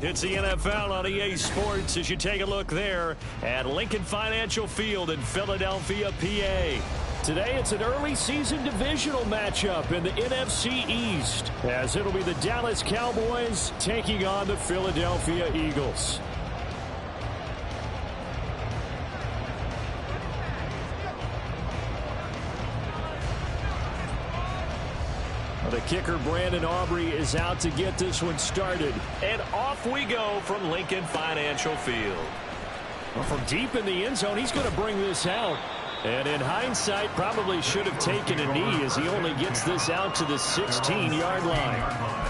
It's the NFL on EA Sports as you take a look there at Lincoln Financial Field in Philadelphia, PA. Today it's an early season divisional matchup in the NFC East as it'll be the Dallas Cowboys taking on the Philadelphia Eagles. The kicker, Brandon Aubrey, is out to get this one started. And off we go from Lincoln Financial Field. Well, from deep in the end zone, he's going to bring this out. And in hindsight, probably should have taken a knee as he only gets this out to the 16-yard line.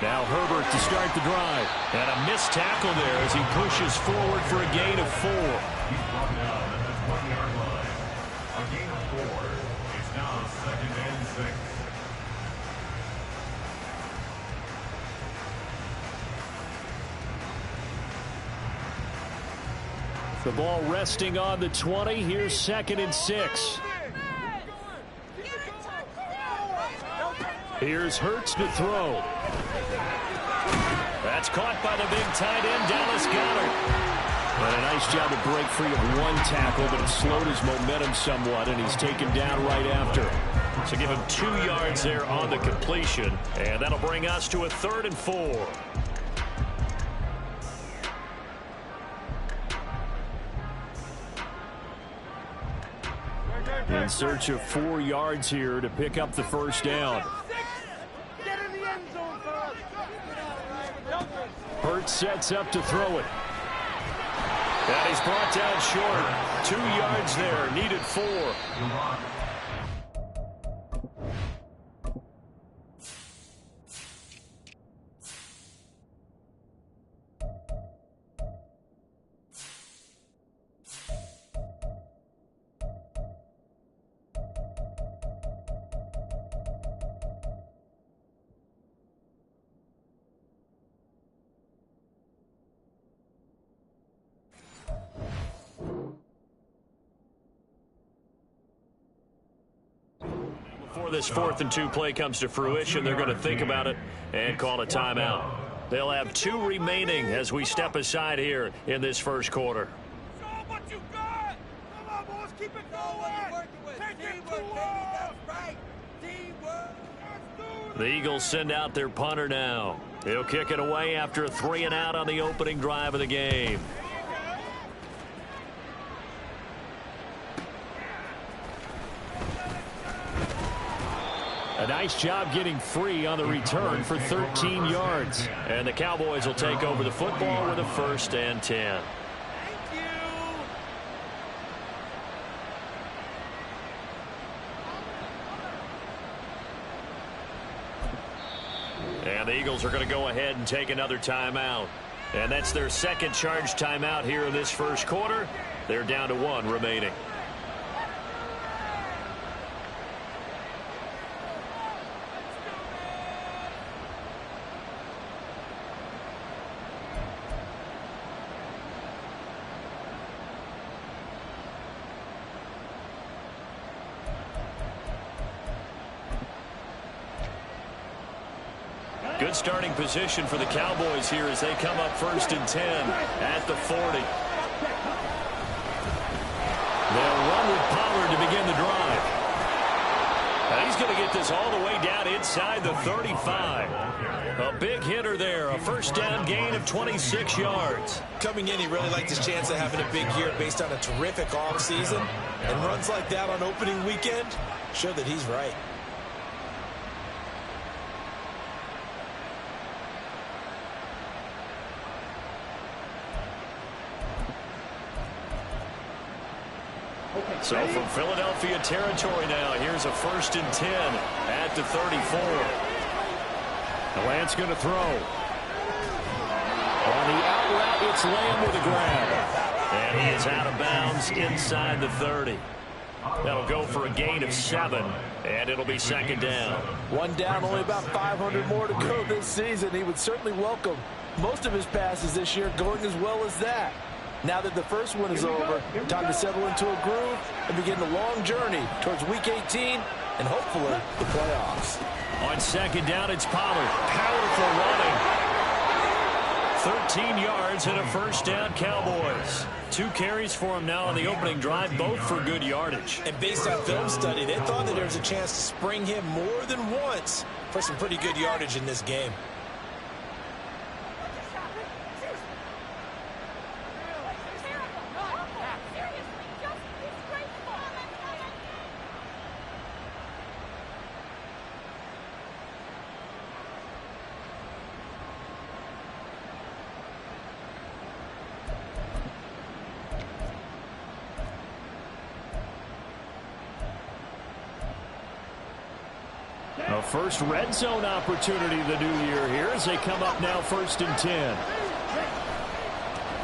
Now Herbert to start the drive. And a missed tackle there as he pushes forward for a gain of 4. He's brought down at the 20-yard line. A gain of 4. It's now 2nd and 6. The ball resting on the 20. Here's 2nd and 6. Here's Hurts to throw. That's caught by the big tight end, Dallas Goedert. And a nice job to break free of one tackle, but it slowed his momentum somewhat, and he's taken down right after. So give him 2 yards there on the completion, and that'll bring us to a 3rd and 4. In search of 4 yards here to pick up the first down. Hurts sets up to throw it. And he's brought down short. 2 yards there, needed 4. Before this 4th and 2 play comes to fruition, they're going to think about it and call a timeout. They'll have 2 remaining as we step aside here in this first quarter. Show what you got! Come on, boys, keep it going! Take it to us! Right. The Eagles send out their punter now. He'll kick it away after a 3 and out on the opening drive of the game. A nice job getting free on the return for 13 yards. And the Cowboys will take over the football with a 1st and 10. Thank you! And the Eagles are going to go ahead and take another timeout. And that's their 2nd charge timeout here in this first quarter. They're down to 1 remaining. Good starting position for the Cowboys here as they come up 1st and 10 at the 40. They'll run with Pollard to begin the drive. And he's going to get this all the way down inside the 35. A big hitter there, a 1st down gain of 26 yards. Coming in, he really liked his chance of having a big year based on a terrific offseason. And runs like that on opening weekend show that he's right. So from Philadelphia territory now, here's a 1st and 10 at the 34. Lance going to throw. On the out route, it's Lamb with a grab. And he is out of bounds inside the 30. That'll go for a gain of 7, and it'll be second down. One down, only about 500 more to go this season. He would certainly welcome most of his passes this year going as well as that. Now that the first one is over, time to settle into a groove and begin the long journey towards Week 18 and hopefully the playoffs. On second down, it's Pollard. Powerful running. 13 yards and a first down, Cowboys. 2 carries for him now on the opening drive, both for good yardage. And based on film study, they thought that there was a chance to spring him more than once for some pretty good yardage in this game. A first red zone opportunity the new year here as they come up now 1st and 10.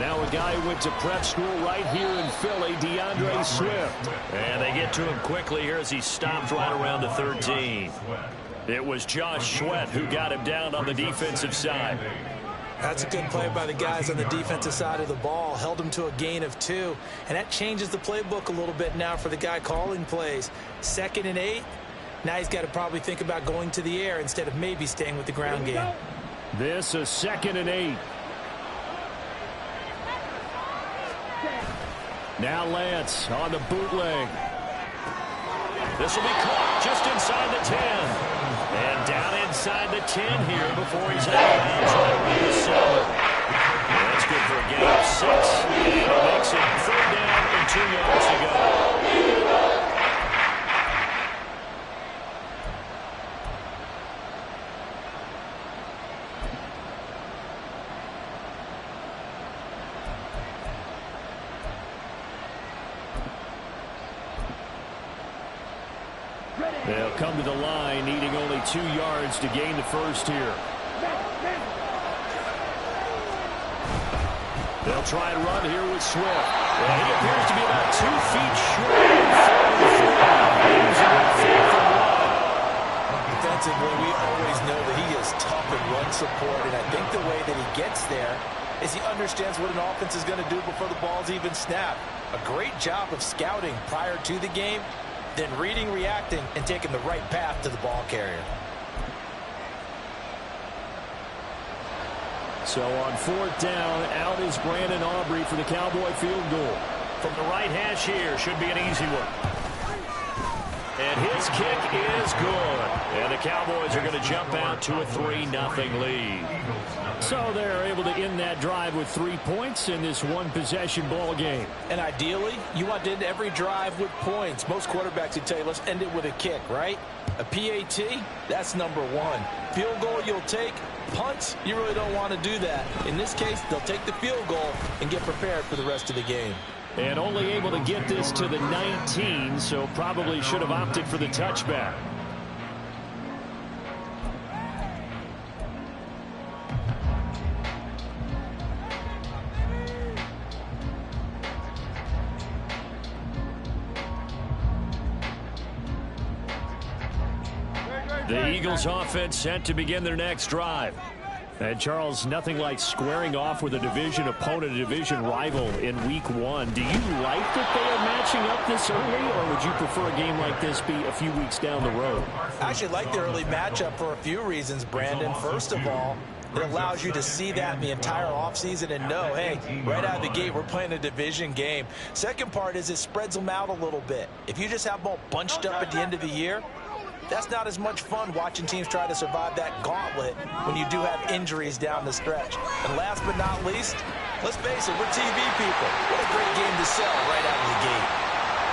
Now a guy who went to prep school right here in Philly, DeAndre Swift. And they get to him quickly here as he stopped right around the 13. It was Josh Sweat who got him down on the defensive side. That's a good play by the guys on the defensive side of the ball. Held him to a gain of 2. And that changes the playbook a little bit now for the guy calling plays. 2nd and 8. Now he's got to probably think about going to the air instead of maybe staying with the ground game. This is 2nd and 8. Now Lance on the bootleg. This will be caught just inside the 10. And down inside the 10 here before he's out of bounds right around the 7. That's good for a gain of 6. And it makes it 3rd down and 2 yards to go. They'll come to the line, needing only 2 yards to gain the first here. They'll try and run here with Swift. And he appears to be about 2 feet short. Defensively, we always know that he is tough in run support, and I think the way that he gets there is he understands what an offense is going to do before the ball's even snapped. A great job of scouting prior to the game, then reading, reacting, and taking the right path to the ball carrier. So on 4th down, out is Brandon Aubrey for the Cowboy field goal. From the right hash here, should be an easy one. And his kick is good. And the Cowboys are going to jump out to a 3-0 lead. So they're able to end that drive with 3 points in this one-possession ball game. And ideally, you want to end every drive with points. Most quarterbacks would tell you, let's end it with a kick, right? A PAT, that's number 1. Field goal you'll take. Punts, you really don't want to do that. In this case, they'll take the field goal and get prepared for the rest of the game. And only able to get this to the 19, so probably should have opted for the touchback. The Eagles offense set to begin their next drive. And Charles, nothing like squaring off with a division opponent, a division rival in week 1. Do you like that they are matching up this early, or would you prefer a game like this be a few weeks down the road? I actually like the early matchup for a few reasons, Brandon. First of all, it allows you to see that in the entire offseason and know, hey, right out of the gate, we're playing a division game. Second part is it spreads them out a little bit. If you just have them all bunched up at the end of the year, that's not as much fun watching teams try to survive that gauntlet when you do have injuries down the stretch. And last but not least, let's face it, we're TV people. What a great game to sell right out of the gate.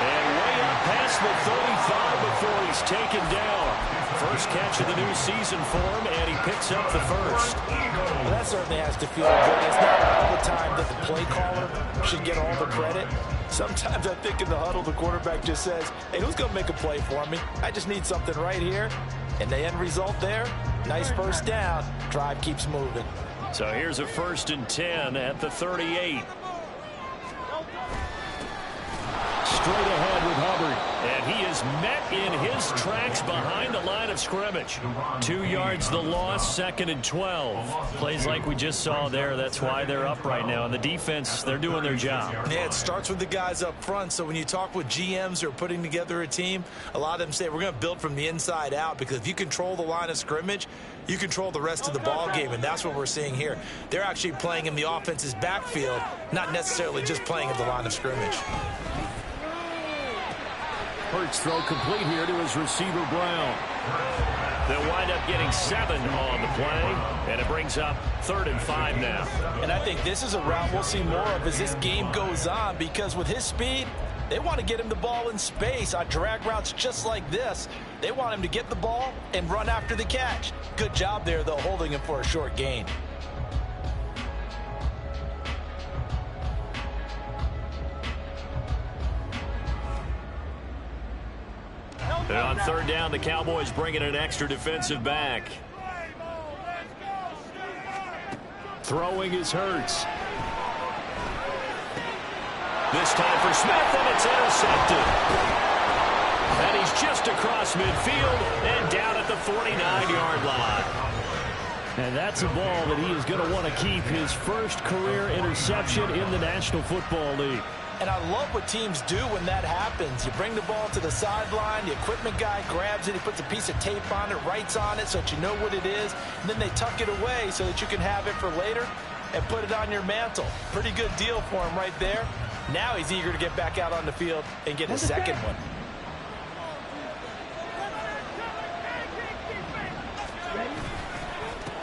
And way up past the 35 before he's taken down. First catch of the new season for him, and he picks up the first. Well, that certainly has to feel good. It's not all the time that the play caller should get all the credit. Sometimes I think in the huddle, the quarterback just says, hey, who's going to make a play for me? I just need something right here. And the end result there, nice first down. Drive keeps moving. So here's a 1st and 10 at the 38. straight ahead with Hubbard. And he is met in his tracks behind the line of scrimmage. 2 yards the loss, 2nd and 12. Plays like we just saw there. That's why they're up right now. And the defense, they're doing their job. Yeah, it starts with the guys up front. So when you talk with GMs who are putting together a team, a lot of them say we're going to build from the inside out, because if you control the line of scrimmage, you control the rest of the ball game, and that's what we're seeing here. They're actually playing in the offense's backfield, not necessarily just playing at the line of scrimmage. Hurts throw complete here to his receiver, Brown. They'll wind up getting 7 on the play, and it brings up 3rd and 5 now. And I think this is a route we'll see more of as this game goes on, because with his speed, they want to get him the ball in space on drag routes just like this. They want him to get the ball and run after the catch. Good job there, though, holding him for a short gain. And on 3rd down, the Cowboys bringing an extra defensive back. Throwing is Hurts. This time for Smith, and it's intercepted. And he's just across midfield and down at the 49-yard line. And that's a ball that he is going to want to keep, his first career interception in the National Football League. And I love what teams do when that happens. You bring the ball to the sideline, the equipment guy grabs it, he puts a piece of tape on it, writes on it so that you know what it is, and then they tuck it away so that you can have it for later and put it on your mantle. Pretty good deal for him right there. Now he's eager to get back out on the field and get his second one.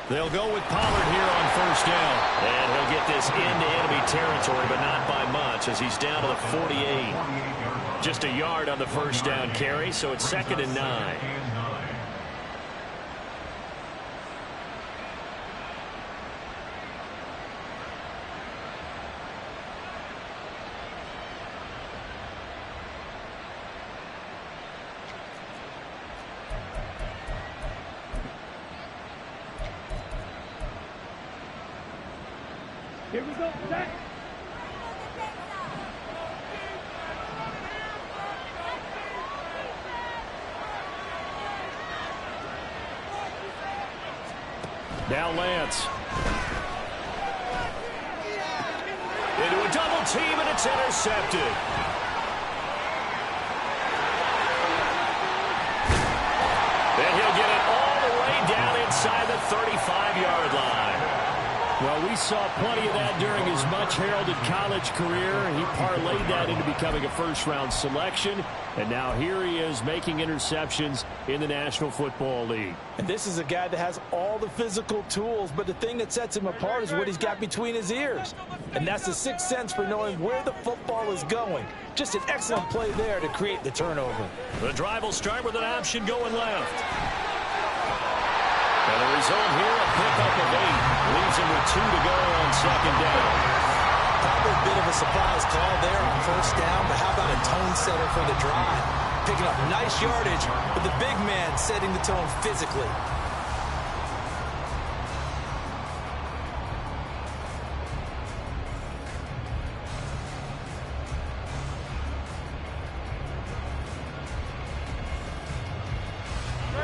They'll go with Pollard here on 1st down. And he'll get this into enemy territory, but not by much, as he's down to the 48. Just a yard on the 1st down carry, so it's 2nd and 9. Here we go, Zach. Now Lance. Into a double team, and it's intercepted. And he'll get it all the way down inside the 35-yard line. Well, we saw plenty of that during his much-heralded college career. He parlayed that into becoming a first-round selection, and now here he is making interceptions in the National Football League. And this is a guy that has all the physical tools, but the thing that sets him apart is what he's got between his ears. And that's the sixth sense for knowing where the football is going. Just an excellent play there to create the turnover. The drive will start with an option going left. And the result here, a pickup of 8. Leaves him with 2 to go on 2nd down. Probably a bit of a surprise call there on 1st down, but how about a tone setter for the drive? Picking up nice yardage, but the big man setting the tone physically.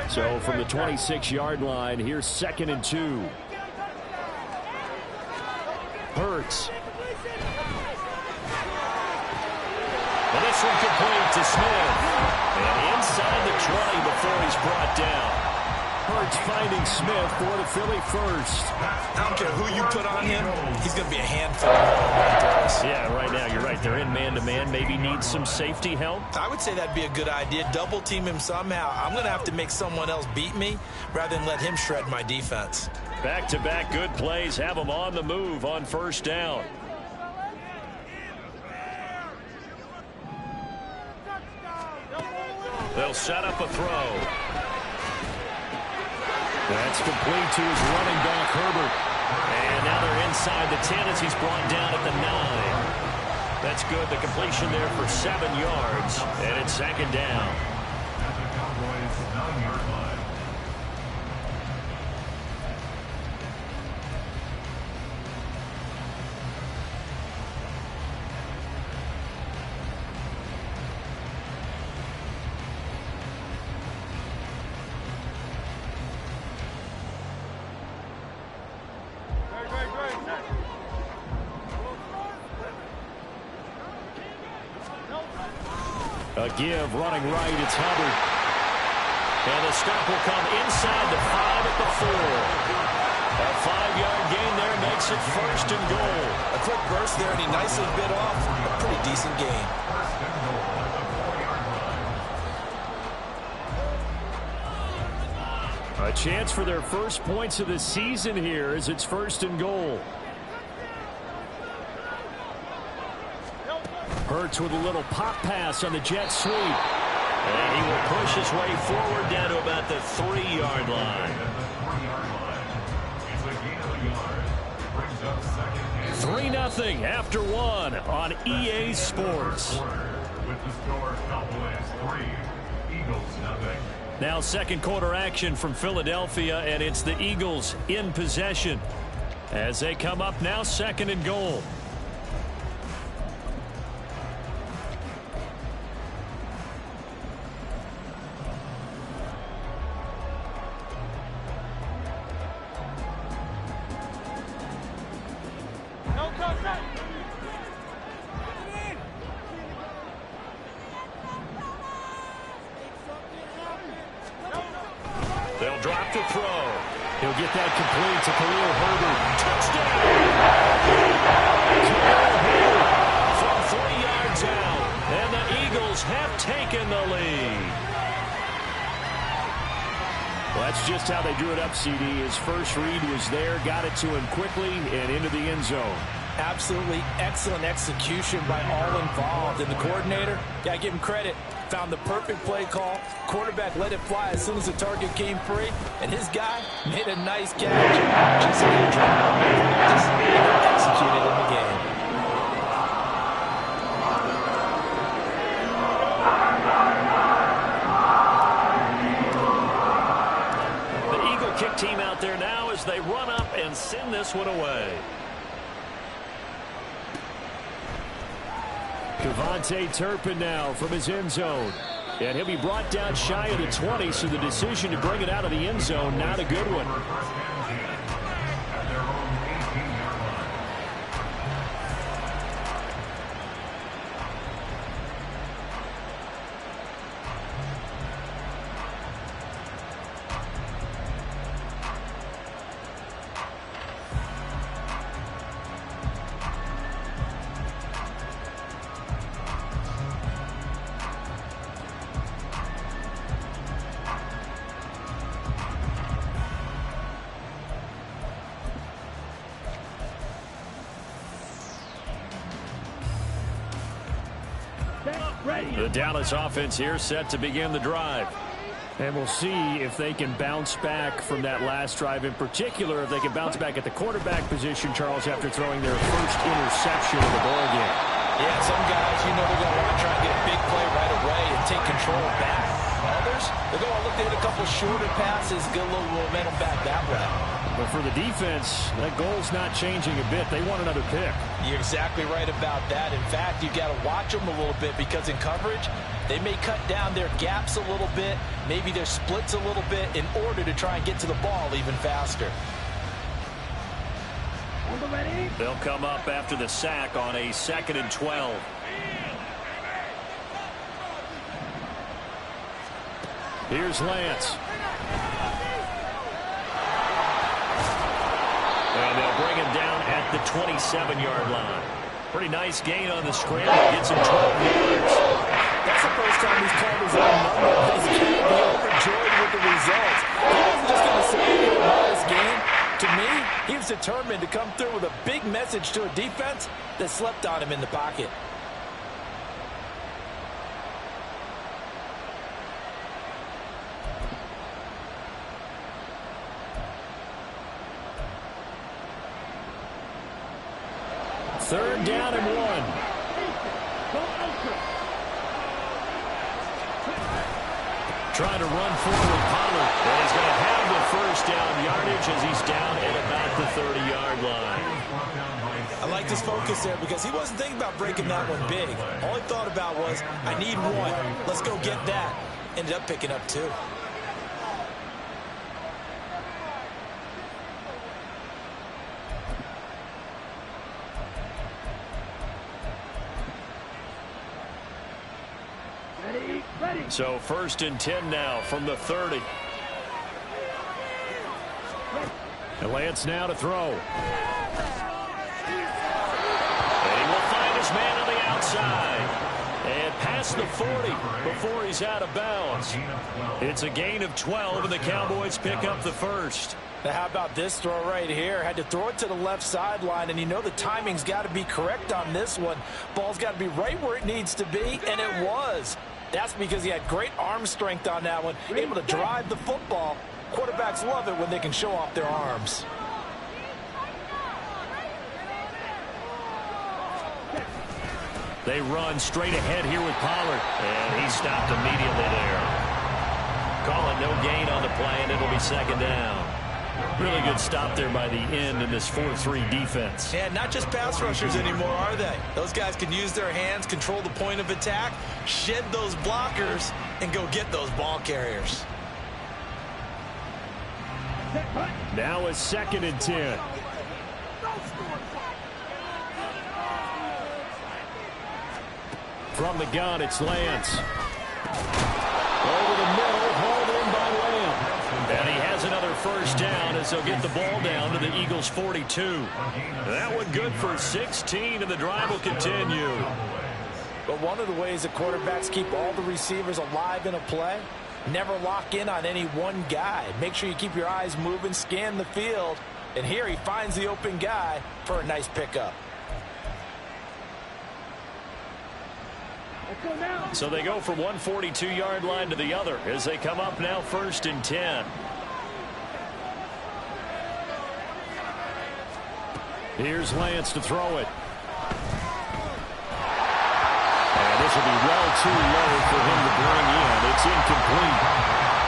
So from the 26-yard line, here's 2nd and 2. Hurts. And this one complete to Smith. And inside the 20 before he's brought down. Hurts finding Smith for the Philly first. I don't care who you put on him, he's going to be a handful. Yeah, right now you're right. They're in man-to-man. Maybe needs some safety help. I would say that'd be a good idea. Double team him somehow. I'm going to have to make someone else beat me rather than let him shred my defense. Back-to-back good plays have him on the move on 1st down. They'll set up a throw. That's complete to his running back, Herbert. And now they're inside the 10 as he's brought down at the 9. That's good. The completion there for 7 yards. And it's 2nd down. At the Cowboys' 9-yard line. A give, running right, it's Hubbard. And the stop will come inside the 5 at the 4. A 5-yard gain there makes it 1st and goal. A quick burst there, and he nicely bit off a pretty decent gain. A chance for their first points of the season here as it's 1st and goal. Hurts with a little pop pass on the jet sweep. And he will push his way forward down to about the 3-yard line. 3-0 after 1 on EA Sports. With the score, Cowboys 3, Eagles 0. Now second quarter action from Philadelphia, and it's the Eagles in possession as they come up now 2nd and goal. They'll drop to throw. He'll get that complete to Khalil Herbert. Touchdown! Khalil Herbert from 3 yards out. And the Eagles have taken the lead. Well, that's just how they drew it up, CD. His first read was there, got it to him quickly, and into the end zone. Absolutely excellent execution by all involved. And the coordinator, yeah, give him credit. Found the perfect play call. Quarterback let it fly as soon as the target came free. And his guy made a nice catch. Just like he tried out in practice and executed in the game. The Eagle kick team out there now as they run up and send this one away. Devontae Turpin now from his end zone. And he'll be brought down shy of the 20, so the decision to bring it out of the end zone, not a good one. The Dallas offense here set to begin the drive. And we'll see if they can bounce back from that last drive, in particular if they can bounce back at the quarterback position, Charles, after throwing their first interception of the ball game. Yeah, some guys, you know, they're going to want to try and get a big play right away and take control back. Others, they're going to look to hit a couple shorter passes, get a little momentum back that way. But for the defense, that goal's not changing a bit. They want another pick. You're exactly right about that. In fact, you've got to watch them a little bit because in coverage, they may cut down their gaps a little bit, maybe their splits a little bit in order to try and get to the ball even faster. They'll come up after the sack on a 2nd and 12. Here's Lance. And they'll bring him down at the 27-yard line. Pretty nice gain on the scramble. Gets him 12 yards. That's the first time he's called his own number. He's going to be overjoyed with the results. He wasn't just going to say it was this game. To me, he was determined to come through with a big message to a defense that slept on him in the pocket. Third down and 1. Trying to run forward, Pollard. And he's going to have the first down yardage as he's down at about the 30-yard line. I like his focus there because he wasn't thinking about breaking that one big. All he thought about was, I need one. Let's go get that. Ended up picking up 2. So 1st and 10 now from the 30. And Lance now to throw. And he will find his man on the outside. And past the 40 before he's out of bounds. It's a gain of 12, and the Cowboys pick up the first. Now how about this throw right here? Had to throw it to the left sideline, and you know the timing's got to be correct on this one. Ball's got to be right where it needs to be, and it was. That's because he had great arm strength on that one, able to drive the football. Quarterbacks love it when they can show off their arms. They run straight ahead here with Pollard, and he stopped immediately there. Call it no gain on the play, and it'll be 2nd down. Really good stop there by the end in this 4-3 defense. Yeah, not just pass rushers anymore, are they? Those guys can use their hands, control the point of attack, shed those blockers, and go get those ball carriers. Now it's 2nd and 10. From the gun, it's Lance. Over the middle, hauled in by Lamb. And he has another 1st down as they'll get the ball down to the Eagles' 42. That one good for 16, and the drive will continue. But one of the ways that quarterbacks keep all the receivers alive in a play, never lock in on any one guy. Make sure you keep your eyes moving, scan the field. And here he finds the open guy for a nice pickup. So they go from one 42-yard line to the other as they come up now 1st and 10. Here's Lance to throw it. And this will be well too low for him to bring in. It's incomplete.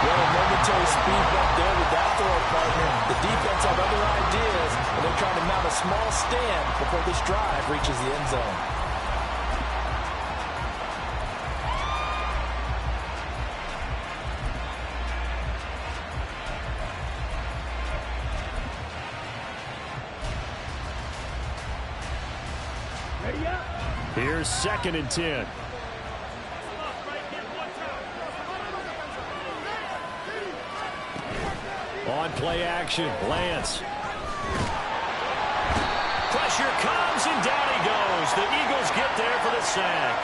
Well, a momentary speed bump there with that throw, partner. The defense have other ideas, and they're trying to mount a small stand before this drive reaches the end zone. Here's 2nd and 10. On play action, Lance. Pressure comes, and down he goes. The Eagles get there for the sack.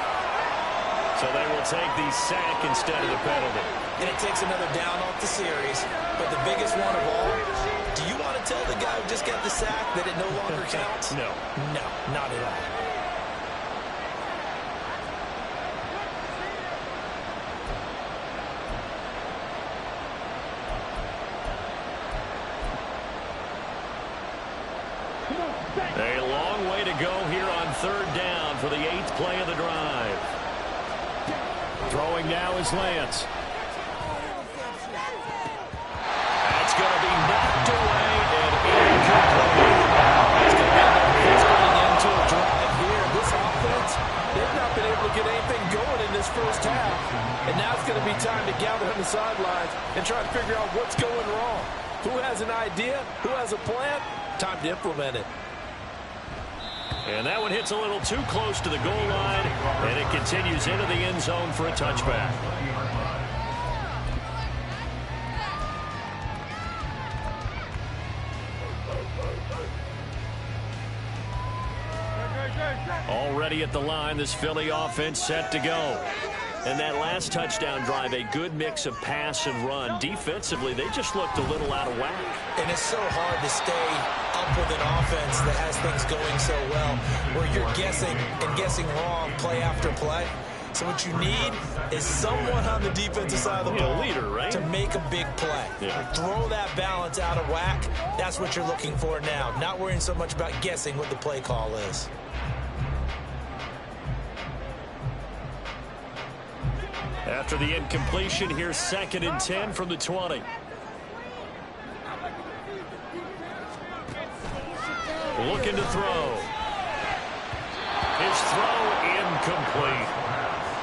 So they will take the sack instead of the penalty. And it takes another down off the series. But the biggest one of all, do you want to tell the guy who just got the sack that it no longer counts? No. No, not at all. A long way to go here on 3rd down for the 8th play of the drive. Throwing now is Lance. That's going to be knocked away and incomplete. It's going to be going into a drive here. This offense, they've not been able to get anything going in this 1st half. And now it's going to be time to gather on the sidelines and try to figure out what's going wrong. Who has an idea? Who has a plan? Time to implement it. And that one hits a little too close to the goal line, and it continues into the end zone for a touchback. Already at the line, this Philly offense set to go. And that last touchdown drive, a good mix of pass and run. Defensively, they just looked a little out of whack. And it's so hard to stay up with an offense that has things going so well, where you're guessing and guessing wrong play after play. So what you need is someone on the defensive side of the ball, leader, right? to make a big play. Yeah. Throw that balance out of whack. That's what you're looking for now. Not worrying so much about guessing what the play call is. After the incompletion, here's 2nd and 10 from the 20. Looking to throw. His throw incomplete.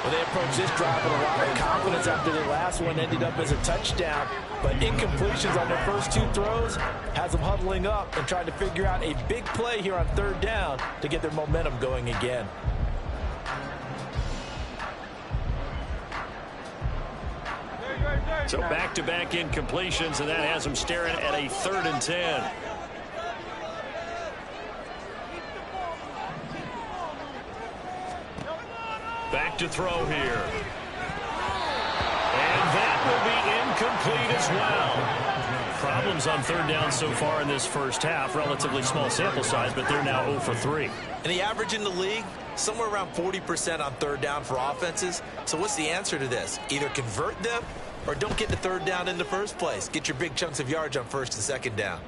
Well, they approached this drive with a lot of confidence after their last one ended up as a touchdown. But incompletions on their first 2 throws has them huddling up and trying to figure out a big play here on 3rd down to get their momentum going again. So back-to-back incompletions, and that has them staring at a 3rd and 10. Back to throw here. And that will be incomplete as well. Problems on 3rd down so far in this first half. Relatively small sample size, but they're now 0 for 3. And the average in the league, somewhere around 40% on 3rd down for offenses. So what's the answer to this? Either convert them or don't get the 3rd down in the first place. Get your big chunks of yards on 1st and 2nd down.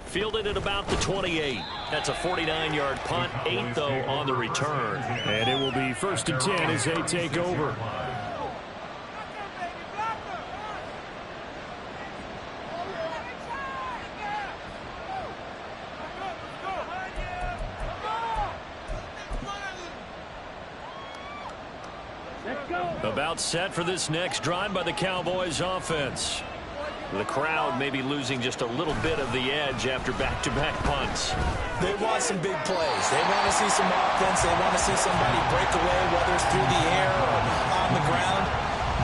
Fielded at about the 28. That's a 49-yard punt, 8, though, on the return. And it will be 1st and 10 as they take over. About set for this next drive by the Cowboys offense. The crowd may be losing just a little bit of the edge after back-to-back punts. They want some big plays. They want to see some offense. They want to see somebody break away, whether it's through the air or on the ground.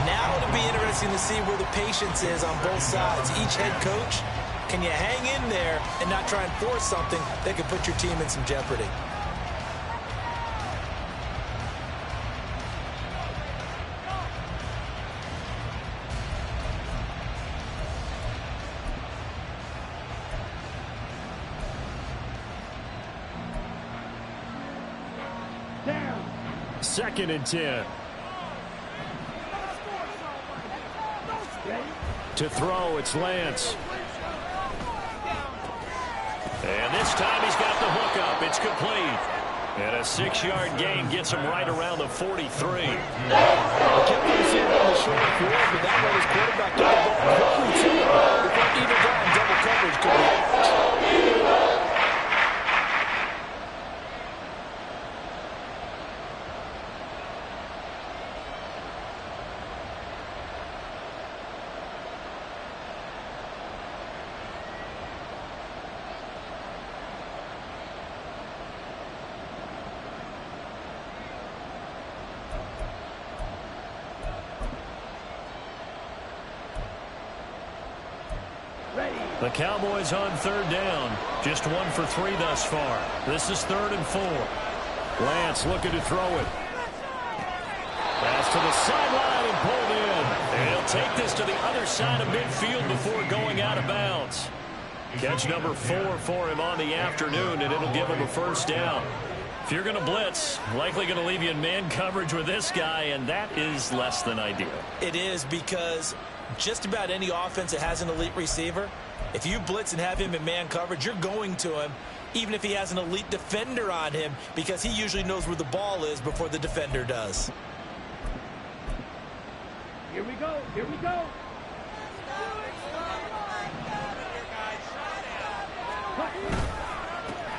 Now it'll be interesting to see where the patience is on both sides. Each head coach, can you hang in there and not try and force something that could put your team in some jeopardy? Second and 10. To throw, it's Lance. And this time he's got the hook up. It's complete. And a 6-yard gain gets him right around the 43. Kept him on the short field, but that way his quarterback took the ball quickly to him. Before either guy in double coverage could react. The Cowboys on 3rd down. Just 1 for 3 thus far. This is 3rd and 4. Lance looking to throw it. Pass to the sideline and pulled in. And he'll take this to the other side of midfield before going out of bounds. Catch number 4 for him on the afternoon, and it'll give him a 1st down. If you're going to blitz, likely going to leave you in man coverage with this guy, and that is less than ideal. It is, because just about any offense that has an elite receiver, if you blitz and have him in man coverage, you're going to him, even if he has an elite defender on him, because he usually knows where the ball is before the defender does. Here we go. Here we go.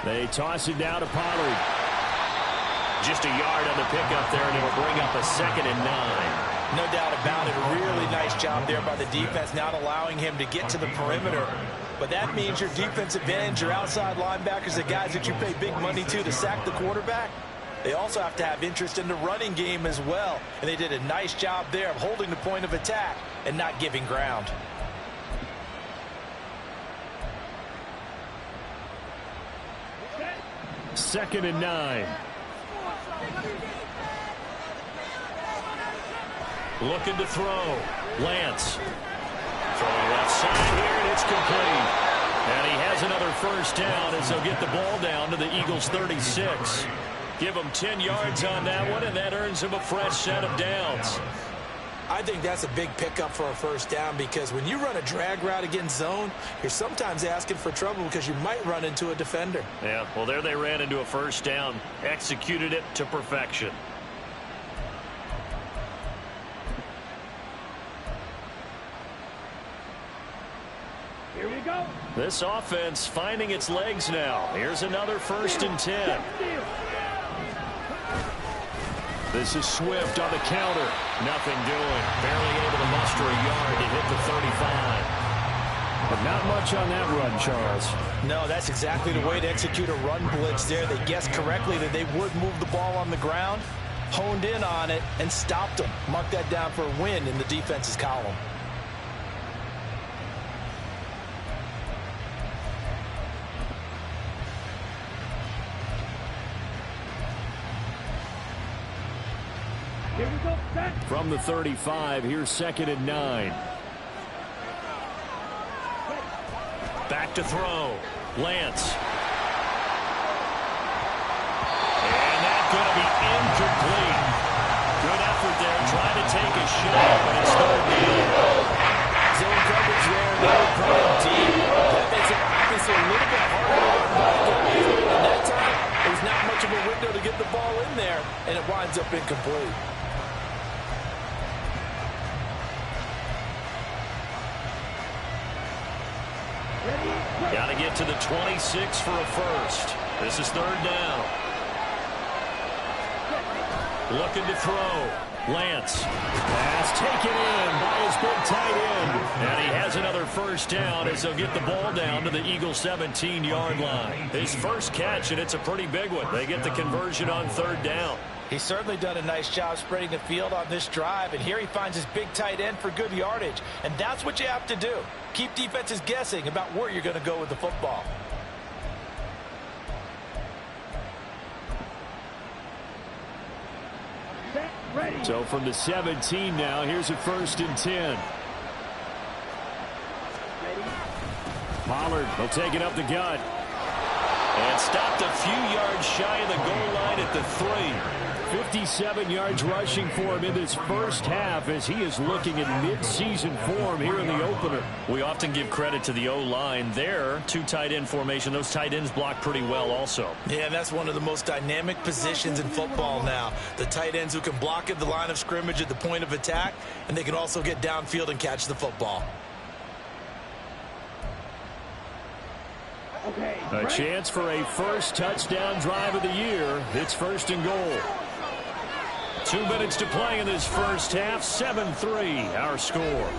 They toss it down to Pollard. Just a yard on the pickup there, and it'll bring up a 2nd and 9. No doubt about it. A really nice job there by the defense, not allowing him to get to the perimeter. But that means your defensive ends, your outside linebackers, the guys that you pay big money to sack the quarterback, they also have to have interest in the running game as well. And they did a nice job there of holding the point of attack and not giving ground. Second and 9. Looking to throw. Lance. Throwing left side here, and it's complete. And he has another 1st down as they'll get the ball down to the Eagles' 36. Give him 10 yards on that one, and that earns him a fresh set of downs. I think that's a big pickup for a 1st down, because when you run a drag route against zone, you're sometimes asking for trouble because you might run into a defender. Yeah, well, there they ran into a 1st down, executed it to perfection. Here we go. This offense finding its legs now. Here's another 1st and 10. This is Swift on the counter. Nothing doing. Barely able to muster a yard to hit the 35. But not much on that run, Charles. No, that's exactly the way to execute a run blitz there. They guessed correctly that they would move the ball on the ground. honed in on it and stopped them. Mark that down for a win in the defense's column. Here we go, set. From the 35, here's 2nd and 9. Back to throw. Lance. And that's going to be incomplete. Good effort there, trying to take a shot, but it's 3rd down. Zone coverage there, they're playing deep. That makes it obviously a little bit harder to run by guys. And that time, there's not much of a window to get the ball in there, and it winds up incomplete. Got to get to the 26 for a first. This is 3rd down. Looking to throw. Lance. Pass taken in by his big tight end. And he has another first down as they'll get the ball down to the Eagles' 17-yard line. His first catch, and it's a pretty big one. They get the conversion on 3rd down. He's certainly done a nice job spreading the field on this drive, and here he finds his big tight end for good yardage. And that's what you have to do. Keep defenses guessing about where you're going to go with the football. Set, ready. So from the 17 now, here's a 1st and 10. Pollard will take it up the gut. And stopped a few yards shy of the goal line at the 3. 57 yards rushing for him in this first half as he is looking at mid-season form here in the opener. We often give credit to the O-line there. 2 tight end formation. Those tight ends block pretty well also. Yeah, and that's one of the most dynamic positions in football now. The tight ends who can block at the line of scrimmage at the point of attack, and they can also get downfield and catch the football. Okay. A chance for a first touchdown drive of the year. It's 1st and goal. 2 minutes to play in this first half. 7-3 our score.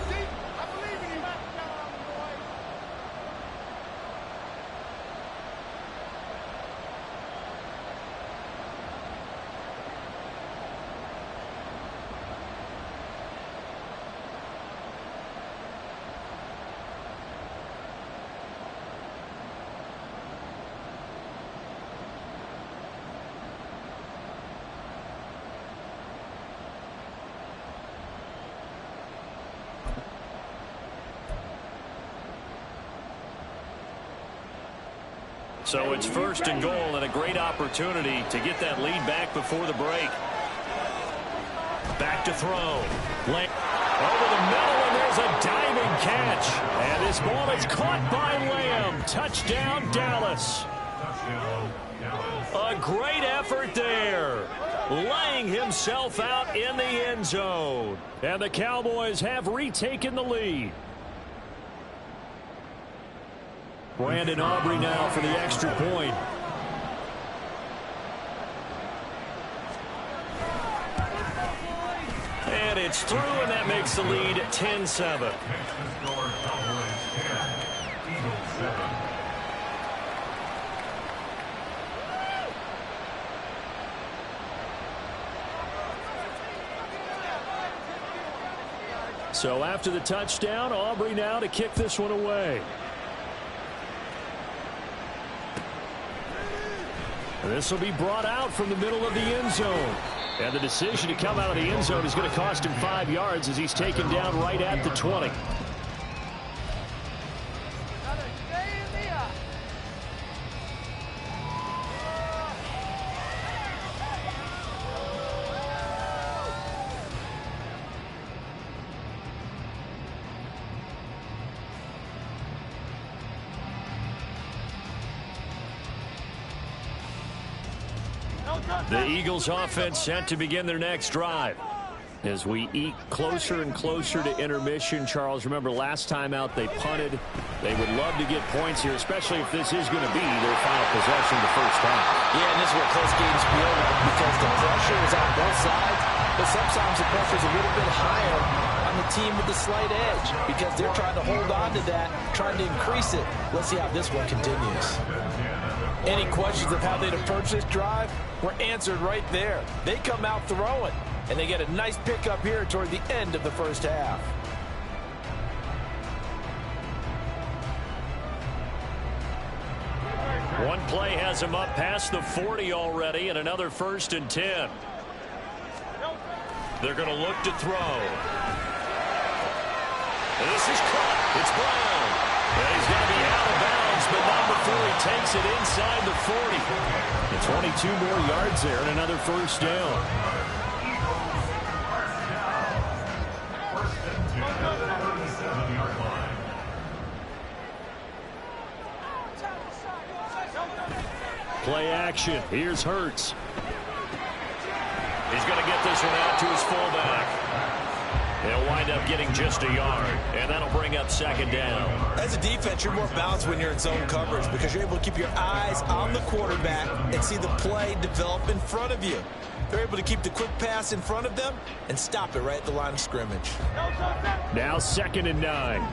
So it's 1st and goal and a great opportunity to get that lead back before the break. Back to throw. Over the middle, and there's a diving catch. And this ball is caught by Lamb. Touchdown, Dallas. A great effort there. Laying himself out in the end zone. And the Cowboys have retaken the lead. Brandon Aubrey now for the extra point. And it's through, and that makes the lead 10-7. So after the touchdown, Aubrey now to kick this one away. This will be brought out from the middle of the end zone. And the decision to come out of the end zone is going to cost him 5 yards as he's taken down right at the 20. The Eagles offense set to begin their next drive. As we eke closer and closer to intermission, Charles, remember last time out they punted. They would love to get points here, especially if this is going to be their final possession the first time. Yeah, and this is where close games feel like because the pressure is on both sides, but sometimes the pressure is a little bit higher on the team with the slight edge because they're trying to hold on to that, trying to increase it. Let's see how this one continues. Any questions of how they'd approach this drive were answered right there. They come out throwing, and they get a nice pickup here toward the end of the first half. One play has him up past the 40 already, and another 1st and 10. They're going to look to throw. This is caught. It's Brown. And he's going to be out of bounds, but not before he takes it inside the 40. And 22 more yards there and another 1st down. Play action. Here's Hurts. He's going to get this one out to his fullback. He'll wind up getting just a yard, and that'll bring up 2nd down. As a defense, you're more balanced when you're in zone coverage because you're able to keep your eyes on the quarterback and see the play develop in front of you. They're able to keep the quick pass in front of them and stop it right at the line of scrimmage. Now 2nd and 9.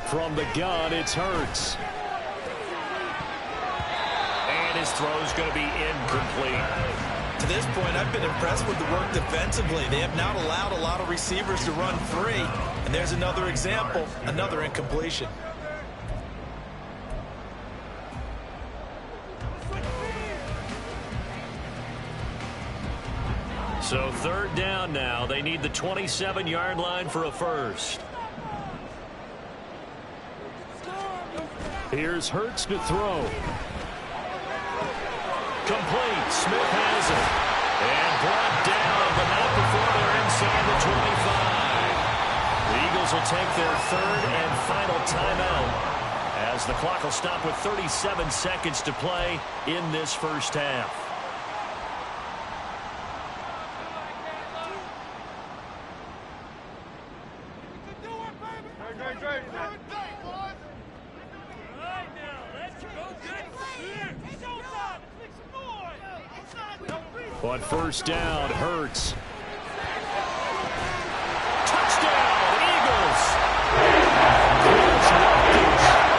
From the gun, it's Hurts. And his throw's going to be incomplete. To this point, I've been impressed with the work defensively. They have not allowed a lot of receivers to run free. And there's another example, another incompletion. So 3rd down now. They need the 27-yard line for a 1st. Here's Hurts to throw. Complete. Smith has it. And brought down, but not before they're inside the 25. The Eagles will take their 3rd and final timeout as the clock will stop with 37 seconds to play in this first half. On 1st down, Hurts. Touchdown, Eagles!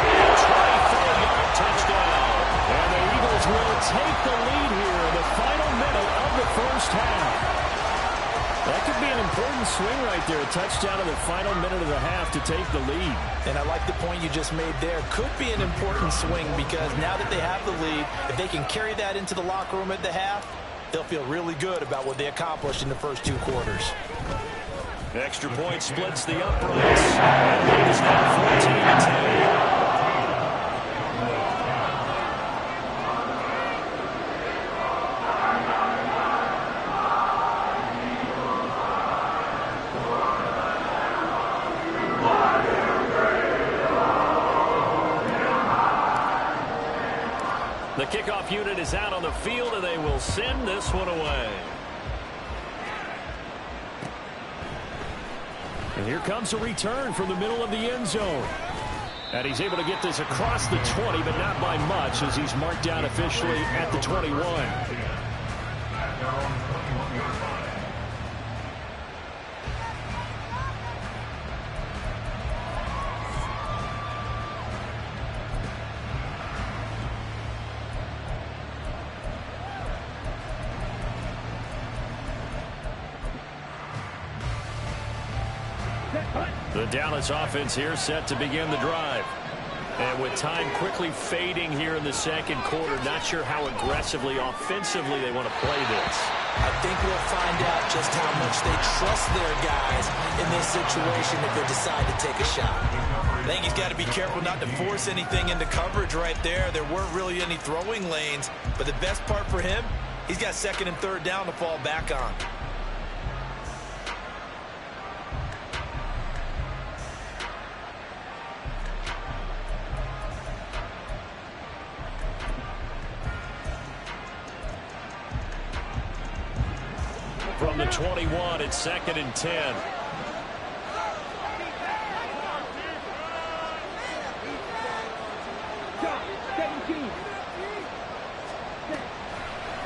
24-yard touchdown. And the Eagles will take the lead here in the final minute of the first half. That could be an important swing right there. A touchdown in the final minute of the half to take the lead. And I like the point you just made there. Could be an important swing because now that they have the lead, if they can carry that into the locker room at the half, they'll feel really good about what they accomplished in the first 2 quarters. Extra point splits the uprights. And it is now 14-10. The kickoff unit is out on the field, and they will send this one away. And here comes a return from the middle of the end zone. And he's able to get this across the 20, but not by much as he's marked down officially at the 21. The Dallas offense here set to begin the drive. And with time quickly fading here in the second quarter, not sure how aggressively, offensively they want to play this. I think we'll find out just how much they trust their guys in this situation if they decide to take a shot. I think he's got to be careful not to force anything into coverage right there. There weren't really any throwing lanes, but the best part for him, he's got 2nd and 3rd down to fall back on. From the 21, it's 2nd and 10.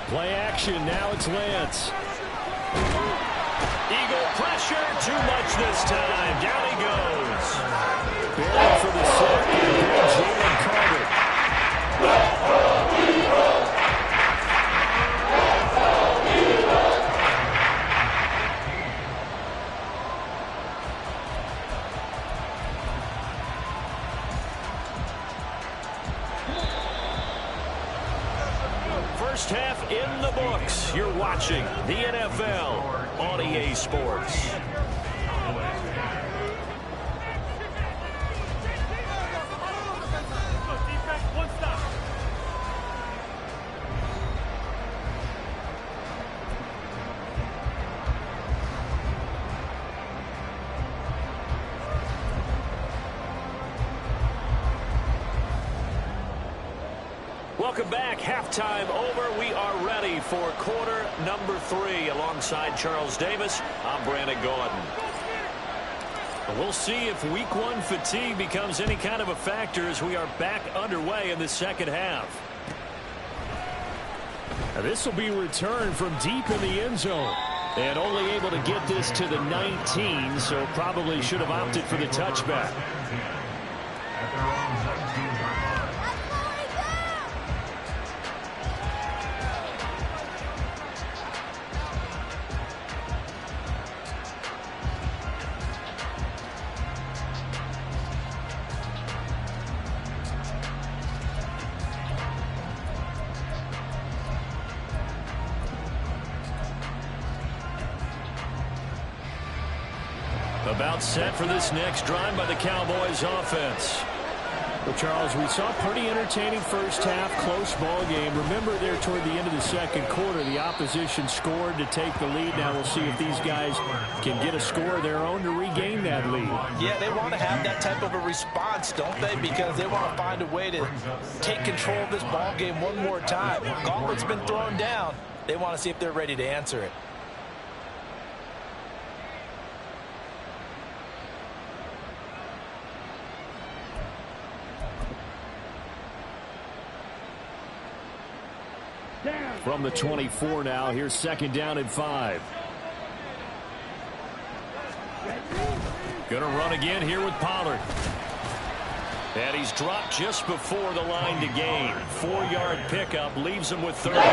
Play action, now it's Lance. Eagle pressure, too much this time. Down he goes. Barely for the sack. First half in the books. You're watching the NFL on EA Sports. Welcome back. Halftime over. We are ready for quarter number 3. Alongside Charles Davis, I'm Brandon Gordon. We'll see if week 1 fatigue becomes any kind of a factor as we are back underway in the second half. Now this will be returned from deep in the end zone. And only able to get this to the 19, so probably should have opted for the touchback. At their own 19-yard line. About set for this next drive by the Cowboys offense. Well, Charles, we saw a pretty entertaining first half, close ball game. Remember there toward the end of the second quarter, the opposition scored to take the lead. Now we'll see if these guys can get a score of their own to regain that lead. Yeah, they want to have that type of a response, don't they? Because they want to find a way to take control of this ball game one more time. Gauntlet's been thrown down. They want to see if they're ready to answer it. From the 24 now, here's second down and 5. Gonna run again here with Pollard. And he's dropped just before the line to gain. 4-yard pickup leaves him with 30 When you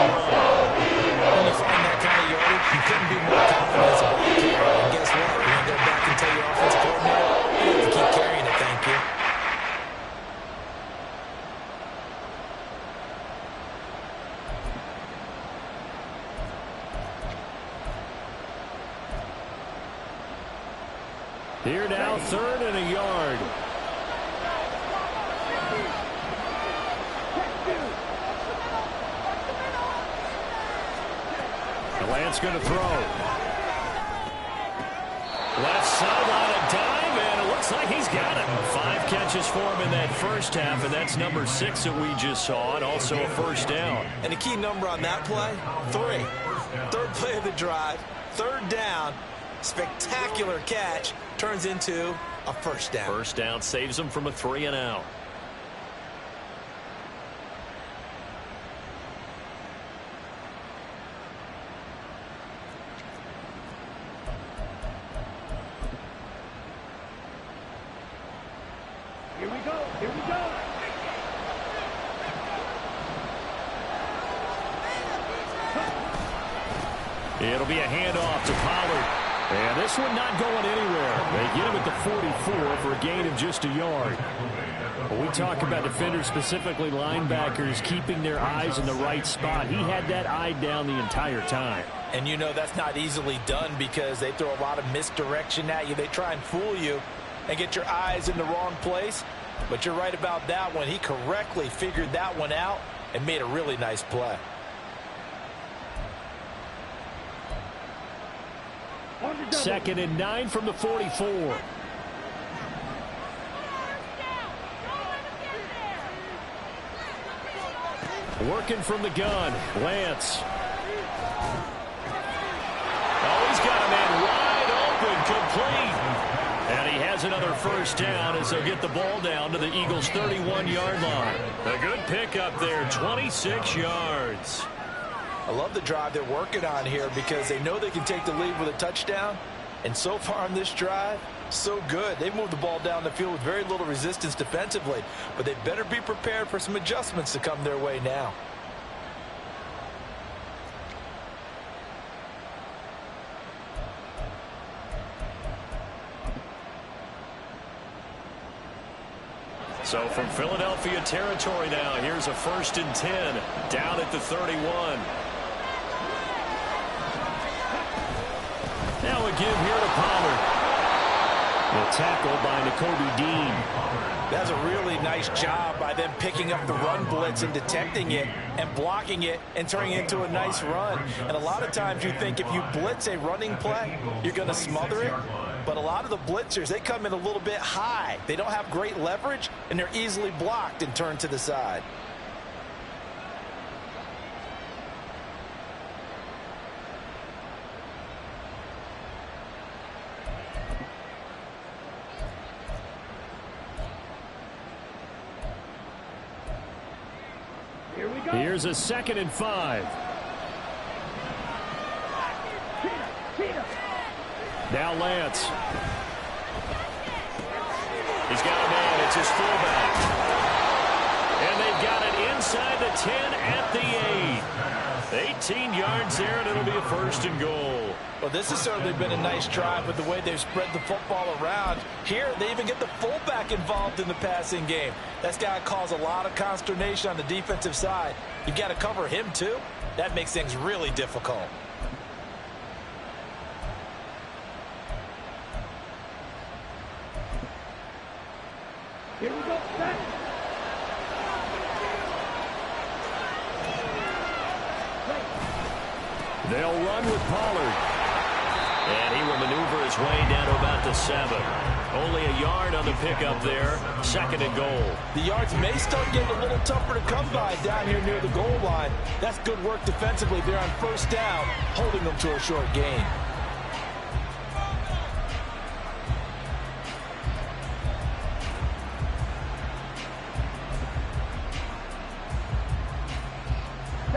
find that kind of yardage, you couldn't be more confident as a ball carrier. And guess what? You're going to go back and tell your offensive coordinator, you have to keep carrying it, thank you. Here now, 3rd and a yard. Lance going to throw. Left sideline, a dive, and it looks like he's got it. 5 catches for him in that first half, and that's number 6 that we just saw, and also a first down. And the key number on that play, 3. 3rd play of the drive, 3rd down, spectacular catch, turns into a first down. First down saves him from a 3 and out. Here we go. Here we go. It'll be a handoff to Pollard. And this one not going anywhere. They get him at the 44 for a gain of just a yard. When we talk about defenders, specifically linebackers, keeping their eyes in the right spot, he had that eye down the entire time. And you know that's not easily done because they throw a lot of misdirection at you. They try and fool you and get your eyes in the wrong place. But you're right about that one. He correctly figured that one out and made a really nice play. Second and 9 from the 44. Working from the gun, Lance. Oh, he's got a man wide open, complete. And he has another first down as they'll get the ball down to the Eagles' 31-yard line. A good pickup there, 26 yards. I love the drive they're working on here because they know they can take the lead with a touchdown. And so far on this drive, so good. They've moved the ball down the field with very little resistance defensively. But they better be prepared for some adjustments to come their way now. So from Philadelphia territory now, here's a 1st and 10 down at the 31. Now a give here to Pollard. The tackle by Nakobe Dean. That's a really nice job by them picking up the run blitz and detecting it and blocking it and turning it into a nice run. And a lot of times you think if you blitz a running play, you're going to smother it. But a lot of the blitzers, they come in a little bit high. They don't have great leverage, and they're easily blocked and turned to the side. Here's a 2nd and 5. Now Lance. He's got a man. It's his fullback. And they've got it inside the 10 at the 8. 18 yards there, and it'll be a 1st and goal. Well, this has certainly been a nice drive with the way they've spread the football around. Here, they even get the fullback involved in the passing game. That's got to cause a lot of consternation on the defensive side. You've got to cover him, too. That makes things really difficult. Here we go. Set. They'll run with Pollard. And he will maneuver his way down to about the 7. Only a yard on the pickup there. 2nd and goal. The yards may start getting a little tougher to come by down here near the goal line. That's good work defensively there on 1st down, holding them to a short gain.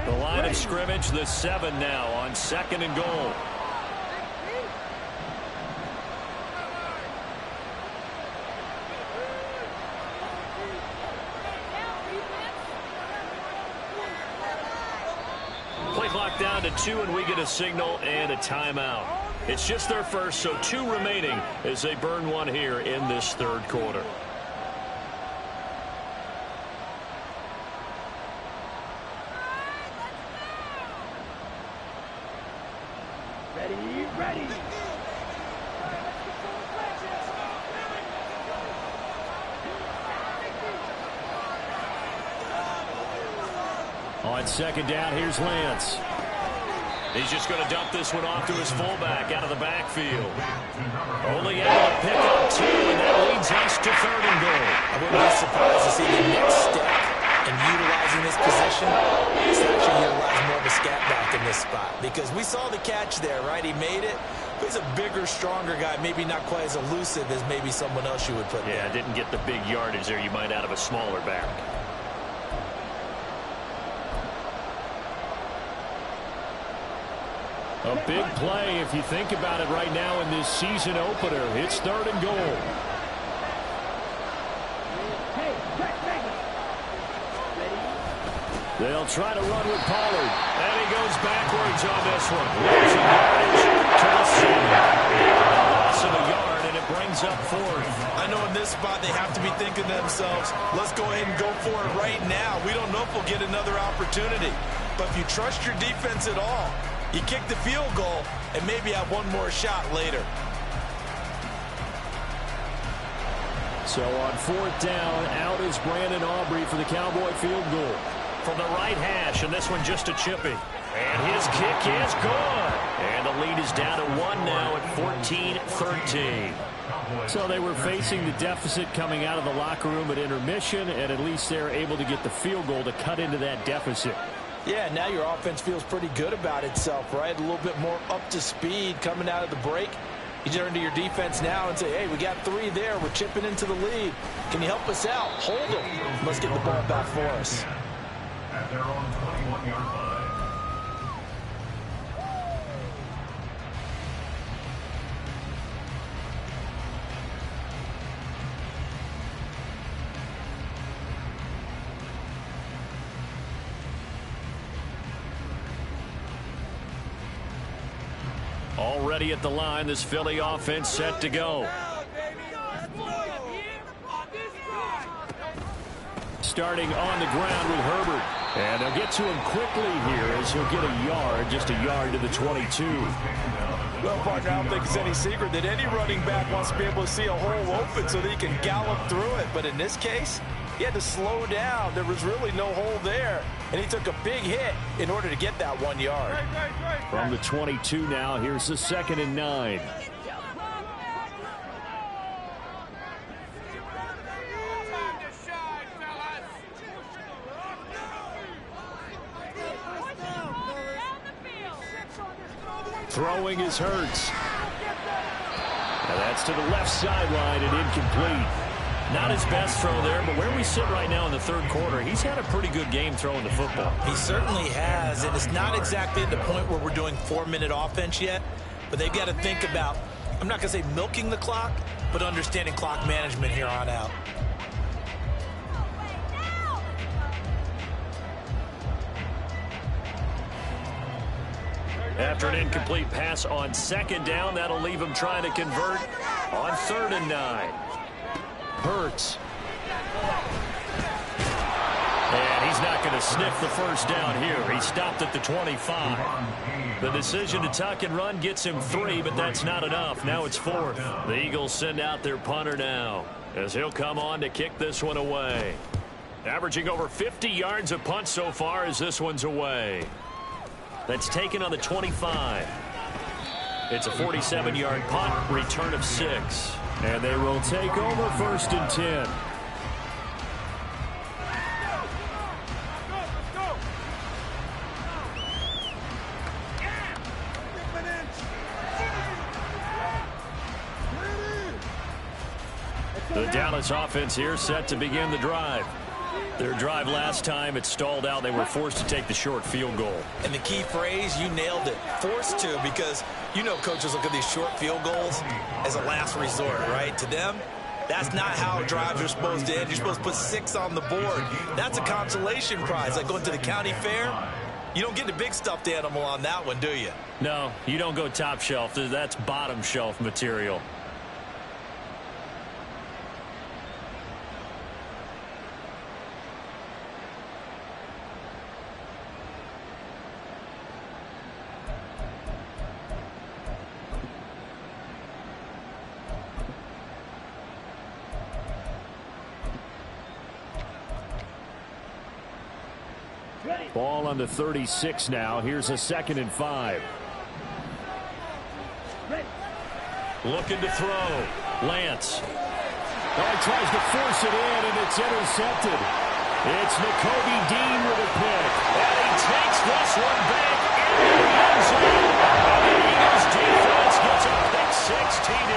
The line of scrimmage, the 7 now on 2nd and goal. Play clock down to 2, and we get a signal and a timeout. It's just their first, so 2 remaining as they burn one here in this 3rd quarter. Ready. On 2nd down, here's Lance. He's just going to dump this one off to his fullback out of the backfield. Only able to pick up 2, and that leads us to 3rd and goal. I wouldn't be surprised to see the next step in utilizing this position is to actually utilize more of a scat back in this spot. Because we saw the catch there, right? He made it. He's a bigger, stronger guy, maybe not quite as elusive as maybe someone else you would put there. Yeah, didn't get the big yardage there you might out of a smaller back. A big play if you think about it right now in this season opener. It's 3rd and goal. They'll try to run with Pollard. And he goes backwards on this one. Losing yardage to the 7. Loss of a yard, and it brings up 4th. I know in this spot they have to be thinking to themselves, let's go ahead and go for it right now. We don't know if we'll get another opportunity. But if you trust your defense at all, you kick the field goal and maybe have one more shot later. So on 4th down, out is Brandon Aubrey for the Cowboy field goal. From the right hash, and this one just a chippy. And his kick is good. And the lead is down to 1 now at 14-13. So they were facing the deficit coming out of the locker room at intermission, and at least they're able to get the field goal to cut into that deficit. Yeah, now your offense feels pretty good about itself, right? A little bit more up to speed coming out of the break. You turn to your defense now and say, hey, we got 3 there. We're chipping into the lead. Can you help us out? Hold them. Let's get the ball back for us. At their own 21-yard line. Already at the line, this Philly offense set to go. starting on the ground with Herbert. And they'll get to him quickly here as he'll get a yard, just a yard to the 22. Well, partner, I don't think it's any secret that any running back wants to be able to see a hole open so that he can gallop through it. But in this case, he had to slow down. There was really no hole there. And he took a big hit in order to get that 1 yard. From the 22 now, here's the 2nd and 9. Throwing is Hurts. And that's to the left sideline and incomplete. Not his best throw there, but where we sit right now in the 3rd quarter, he's had a pretty good game throwing the football. He certainly has, and it's not exactly at the point where we're doing 4-minute offense yet, but they've got to think about, I'm not going to say milking the clock, but understanding clock management here on out. After an incomplete pass on 2nd down, that'll leave him trying to convert on 3rd and 9. Hurts. And he's not going to sniff the first down here. He stopped at the 25. The decision to tuck and run gets him 3, but that's not enough. Now it's 4th. The Eagles send out their punter now as he'll come on to kick this one away. Averaging over 50 yards a punt so far as this one's away. That's taken on the 25. It's a 47-yard punt, return of 6. And they will take over 1st and 10. The Dallas offense here set to begin the drive. Their drive last time, it stalled out. They were forced to take the short field goal. And the key phrase, you nailed it. Forced to, because you know coaches look at these short field goals as a last resort, right? To them, that's not how drives are supposed to end. You're supposed to put 6 on the board. That's a consolation prize. Like going to the county fair, you don't get the big stuffed animal on that one, do you? No, you don't go top shelf. That's bottom shelf material. Ball on the 36 now. Here's a 2nd and 5. Looking to throw. Lance. Oh, he tries to force it in, and it's intercepted. It's Nakobe Dean with a pick. And he takes this one back into the end zone. And the Eagles defense gets a pick 6 TD.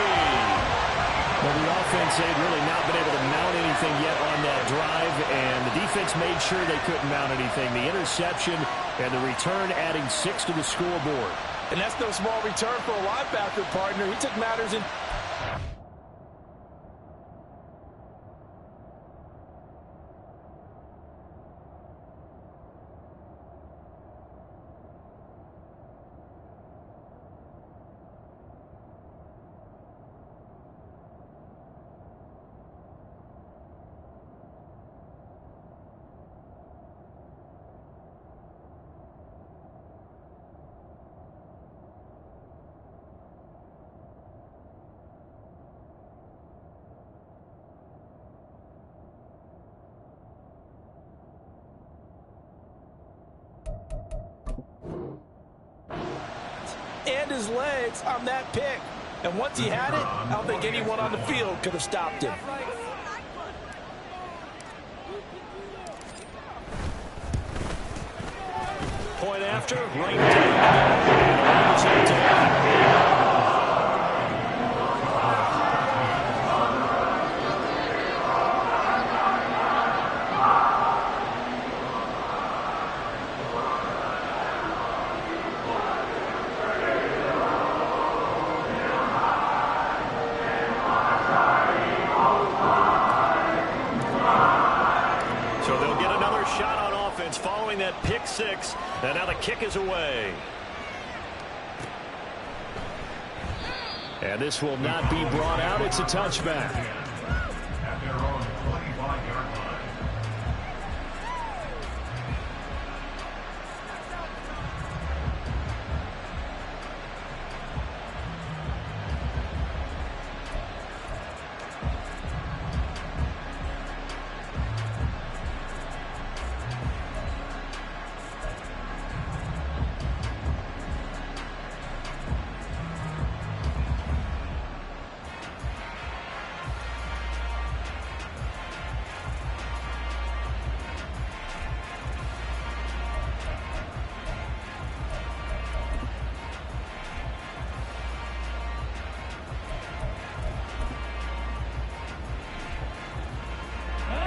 Well, the offense had really not been able to mount anything yet on that drive, and the defense made sure they couldn't mount anything. The interception and the return adding 6 to the scoreboard. And that's no small return for a linebacker, partner. He took matters in. And his legs on that pick. And once he had it, I don't think anyone on the field could have stopped him. Point after, right down. Following that pick 6, and now the kick is away. And this will not be brought out. It's a touchback. At their own 25-yard line.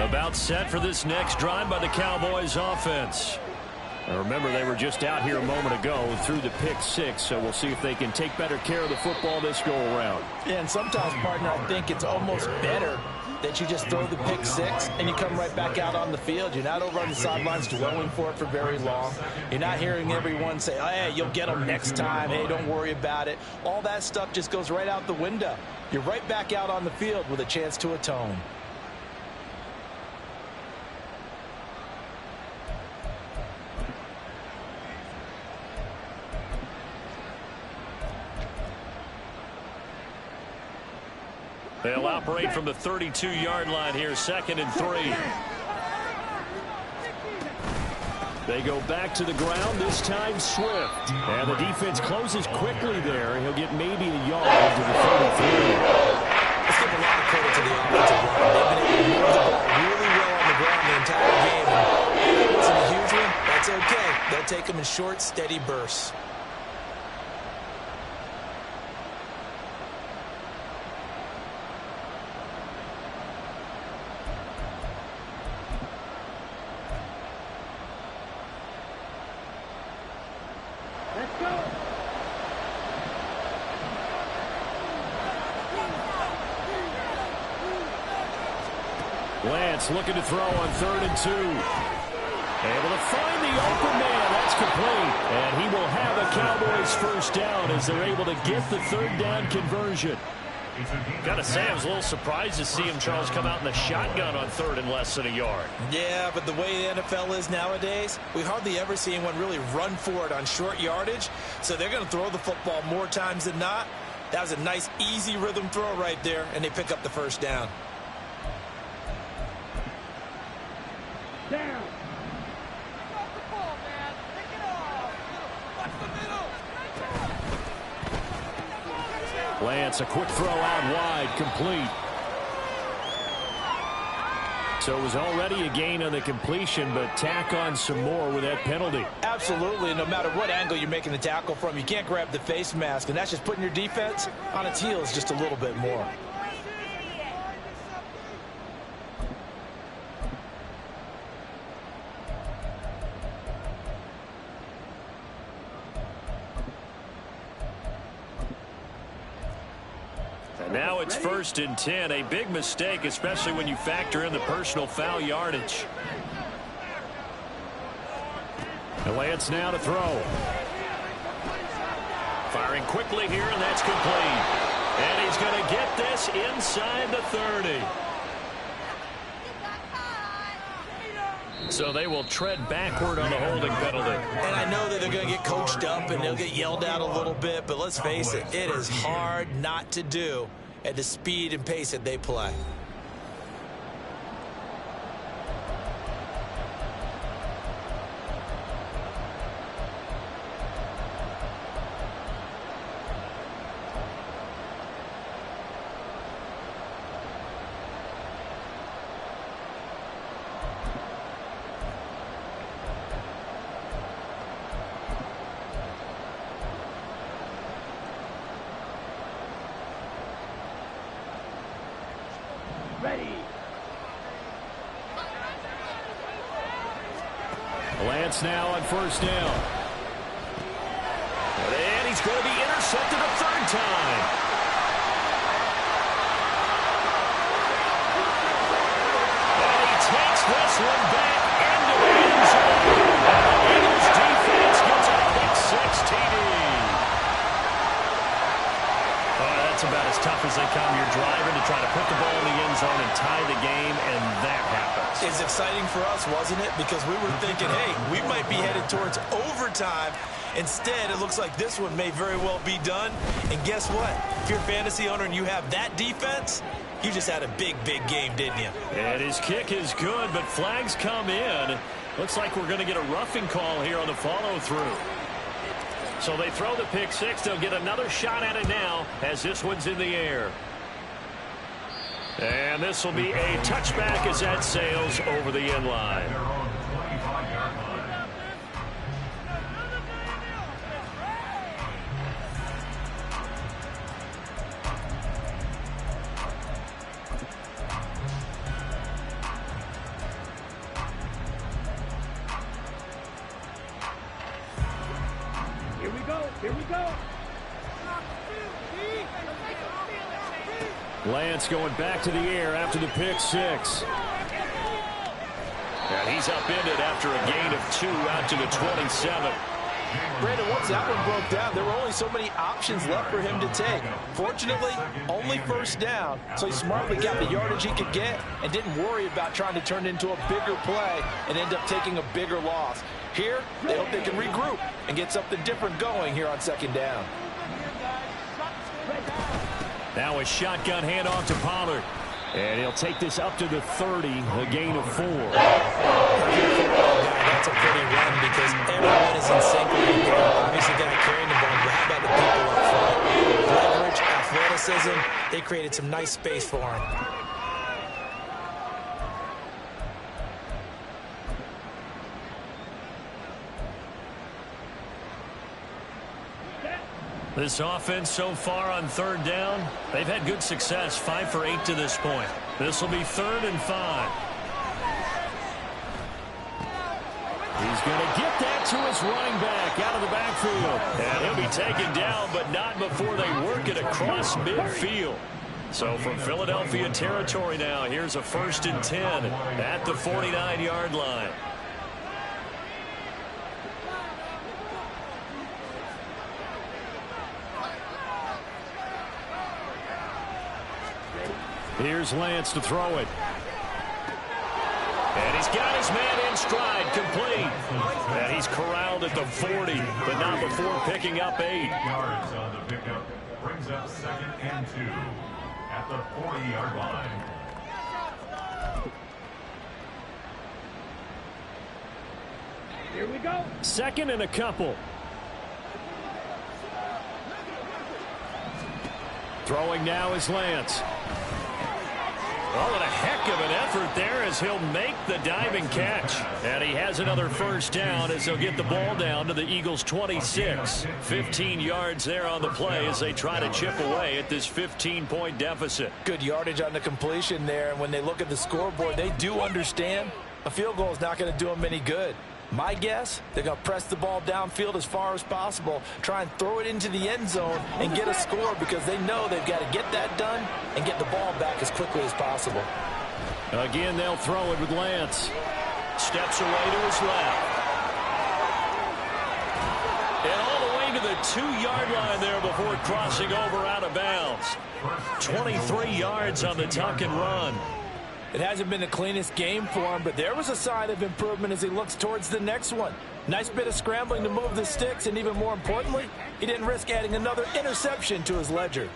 About set for this next drive by the Cowboys offense. Now remember, they were just out here a moment ago through the pick six, so we'll see if they can take better care of the football this go-around. Yeah, and sometimes, partner, I think it's almost better that you just throw the pick six and you come right back out on the field. You're not over on the sidelines dwelling for it for very long. You're not hearing everyone say, oh, hey, you'll get them next time. Hey, don't worry about it. All that stuff just goes right out the window. You're right back out on the field with a chance to atone. They'll operate from the 32-yard line here, 2nd and 3. They go back to the ground, this time Swift. And the defense closes quickly there. He'll get maybe a yard to the 33. Let's give a lot of credit to the offensive line. They've been able to move the ball really well on the ground the entire game. And if it wasn't a huge one, that's okay. They'll take them in short, steady bursts. Lance looking to throw on 3rd and 2. Able to find the open man. That's complete. And he will have a Cowboys first down as they're able to get the 3rd down conversion. Got to say, I was a little surprised to see him, Charles, come out in the shotgun on 3rd and less than a yard. Yeah, but the way the NFL is nowadays, we hardly ever see anyone really run for it on short yardage. So they're going to throw the football more times than not. That was a nice, easy rhythm throw right there, and they pick up the first down. Down. Drop the ball, man. Pick it off. Watch the middle. Lance, a quick throw out wide, complete. So it was already a gain on the completion, but tack on some more with that penalty. Absolutely. No matter what angle you're making the tackle from, you can't grab the face mask, and that's just putting your defense on its heels just a little bit more. Now it's 1st and 10, a big mistake, especially when you factor in the personal foul yardage. And Lance now to throw. Firing quickly here, and that's complete. And he's going to get this inside the 30. So they will tread backward on the holding penalty. And I know that they're going to get coached up and they'll get yelled at a little bit, but let's face it, it is hard not to do at the speed and pace that they play. Lance now on 1st down. And he's going to be intercepted a 3rd time. And he takes this one back into the end zone. And the Eagles defense gets a pick-6 TD. That's about as tough as they come. You're driving to try to put the ball in the end zone and tie the game, and that happens. It's exciting for us, wasn't it? Because we were thinking, hey, we might be headed towards overtime. Instead, it looks like this one may very well be done. And guess what? If you're a fantasy owner and you have that defense, you just had a big, big game, didn't you? And his kick is good, but flags come in. Looks like we're going to get a roughing call here on the follow-through. So they throw the pick-6. They'll get another shot at it now as this one's in the air. And this will be a touchback as that sails over the end line. They're on the 25-yard line. Here we go. Lance going back to the air after the pick six. And he's upended after a gain of 2 out to the 27. Brandon, once that one broke down, there were only so many options left for him to take. Fortunately, only first down, so he smartly got the yardage he could get and didn't worry about trying to turn it into a bigger play and end up taking a bigger loss. Here, they hope they can regroup and get something different going here on second down. Now a shotgun handoff to Pollard. And he'll take this up to the 30, a gain of 4. That's a pretty run because everyone is in sync with him. Obviously, guy carrying the ball, but how about the people up front? Leverage, athleticism, they created some nice space for him. This offense so far on third down, they've had good success, 5 for 8 to this point. This will be 3rd and 5. He's going to get that to his running back out of the backfield. And he'll be taken down, but not before they work it across midfield. So from Philadelphia territory now, here's a 1st and 10 at the 49-yard line. Here's Lance to throw it. And he's got his man in stride, complete. And he's corralled at the 40, but not before picking up 8. Yards on the pickup brings up 2nd and 2 at the 40-yard line. Here we go. 2nd and a couple. Throwing now is Lance. Oh, and a heck of an effort there as he'll make the diving catch. And he has another first down as they'll get the ball down to the Eagles' 26. 15 yards there on the play as they try to chip away at this 15-point deficit. Good yardage on the completion there, and when they look at the scoreboard, they do understand a field goal is not going to do them any good. My guess, they're going to press the ball downfield as far as possible, try and throw it into the end zone and get a score because they know they've got to get that done and get the ball back as quickly as possible. Again, they'll throw it with Lance. Steps away to his left. And all the way to the 2-yard line there before crossing over out of bounds. 23 yards on the tuck and run. It hasn't been the cleanest game for him, but there was a sign of improvement as he looks towards the next one. Nice bit of scrambling to move the sticks, and even more importantly, he didn't risk adding another interception to his ledger.